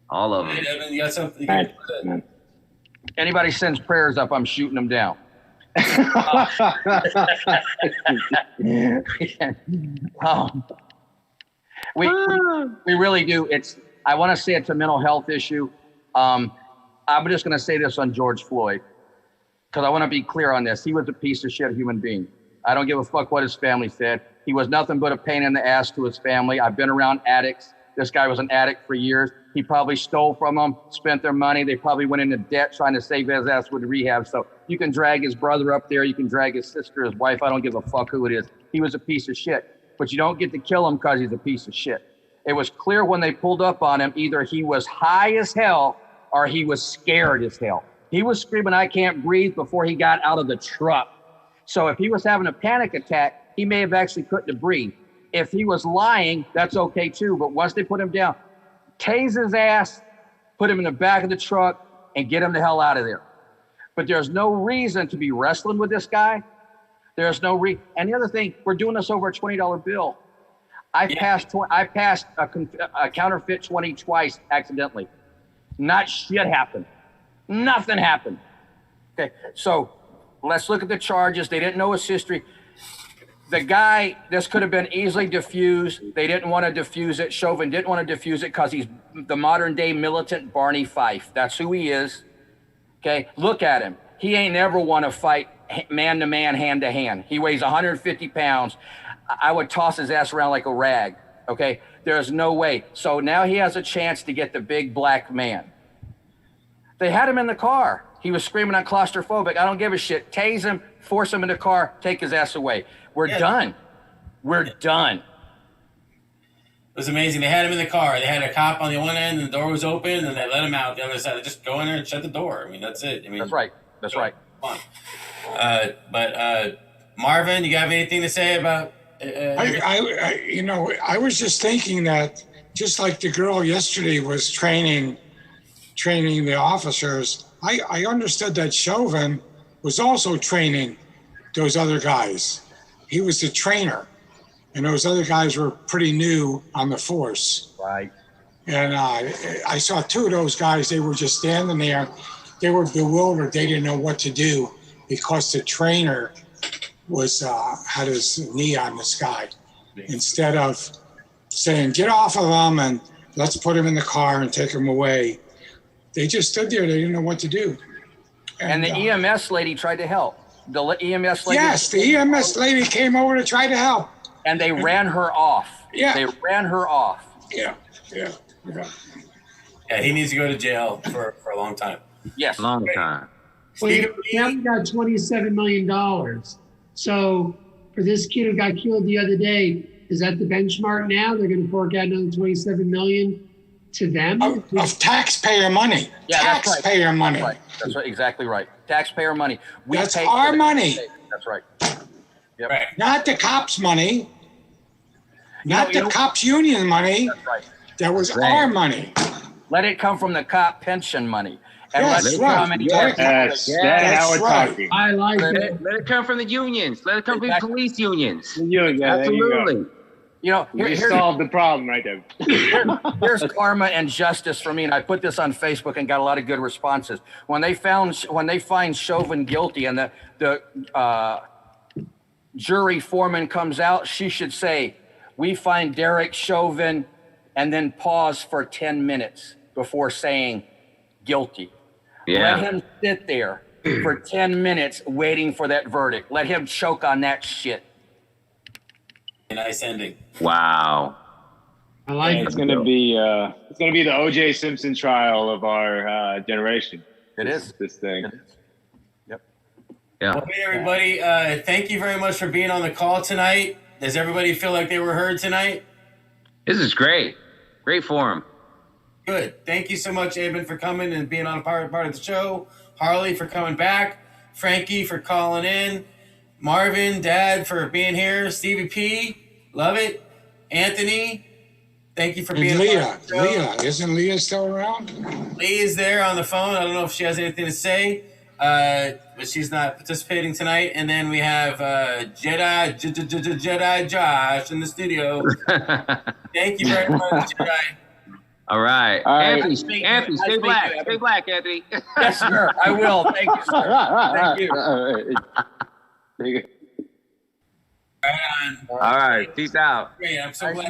All of them. Hey, Evan, you got something? Anybody sends prayers up, I'm shooting them down. We really do. I want to say it's a mental health issue. I'm just going to say this on George Floyd, because I want to be clear on this. He was a piece of shit human being. I don't give a fuck what his family said. He was nothing but a pain in the ass to his family. I've been around addicts. This guy was an addict for years. He probably stole from them, spent their money. They probably went into debt trying to save his ass with rehab. So you can drag his brother up there. You can drag his sister, his wife. I don't give a fuck who it is. He was a piece of shit. But you don't get to kill him because he's a piece of shit. It was clear when they pulled up on him, either he was high as hell or he was scared as hell. He was screaming, "I can't breathe," before he got out of the truck. So if he was having a panic attack, he may have actually couldn't have breathed. If he was lying, that's okay too. But once they put him down, tase his ass, put him in the back of the truck, and get him the hell out of there. But there's no reason to be wrestling with this guy. There's no and the other thing, we're doing this over a $20 bill. I passed a counterfeit 20 twice accidentally. Not shit happened. Nothing happened. Okay, so let's look at the charges. They didn't know his history. The guy, this could have been easily diffused. They didn't want to diffuse it. Chauvin didn't want to diffuse it because he's the modern day militant Barney Fife. That's who he is. Okay, look at him. He ain't never want to fight man to man, hand to hand. He weighs 150 pounds. I would toss his ass around like a rag. Okay, there's no way. So now he has a chance to get the big black man. They had him in the car. He was screaming, "I'm claustrophobic." I don't give a shit. Tase him, force him in the car, take his ass away. We're done. We're done. It was amazing. They had him in the car. They had a cop on the one end, and the door was open, and they let him out the other side. They just go in there and shut the door. I mean, that's it. I mean, that's right. That's right. Come on. But Marvin, you have anything to say about? I was just thinking that just like the girl yesterday was training the officers, I understood that Chauvin was also training those other guys. He was the trainer, and those other guys were pretty new on the force. Right. And I saw two of those guys. They were just standing there. They were bewildered. They didn't know what to do because the trainer had his knee on this guy. Instead of saying, "Get off of him and let's put him in the car and take him away," they just stood there. They didn't know what to do. And the EMS lady tried to help. The EMS lady. Yes, the EMS lady came over to try to help. And they ran her off. Yeah. They ran her off. Yeah. Yeah, he needs to go to jail for a long time. Yes. Long time. Well, now we got $27 million. So for this kid who got killed the other day, is that the benchmark now? They're going to fork out another $27 million to them? Of taxpayer money. Yeah, taxpayer money. Right. That's right. Exactly right. Taxpayer money. That's our money. That's right. Yep. Right. Not the cops' money. Not the cops' union money. That's right. That was Right. our money. Let it come from the cop pension money. And Yes, let it right. come in Yeah. That's That's how we're right. talking. I like Let it. it come from the unions. Let it come from the Exactly. police unions. Yeah, there you go. Absolutely. You know, You solved the problem right there. here's karma and justice for me, and I put this on Facebook and got a lot of good responses. When they find Chauvin guilty and the jury foreman comes out, she should say, "We find Derek Chauvin," and then pause for 10 minutes before saying guilty. Let Yeah. him sit there for 10 minutes waiting for that verdict. Let him choke on that shit. Nice ending. Wow. I like It's it. gonna be the O.J. Simpson trial of our generation. It is. This thing. It is. Yep. Yeah. Well, hey, everybody. Thank you very much for being on the call tonight. Does everybody feel like they were heard tonight? This is great. Great forum. Good. Thank you so much, Aben, for coming and being on part of the show. Harley for coming back. Frankie for calling in. Marvin, Dad for being here. Stevie P, love it. Anthony, thank you for being And a Leah, part of the show. isn't Leah still around? Lee is there on the phone. I don't know if she has anything to say, but she's not participating tonight. And then we have Jedi Josh in the studio. Thank you very much, Jedi. All right. All right. Anthony, Speak- Anthony, I stay speak black. to him. Stay black, Anthony. Yes, sir. I will. Thank you, sir. Thank you. Thank you. Right on. All right. Peace out. Great. I'm so glad you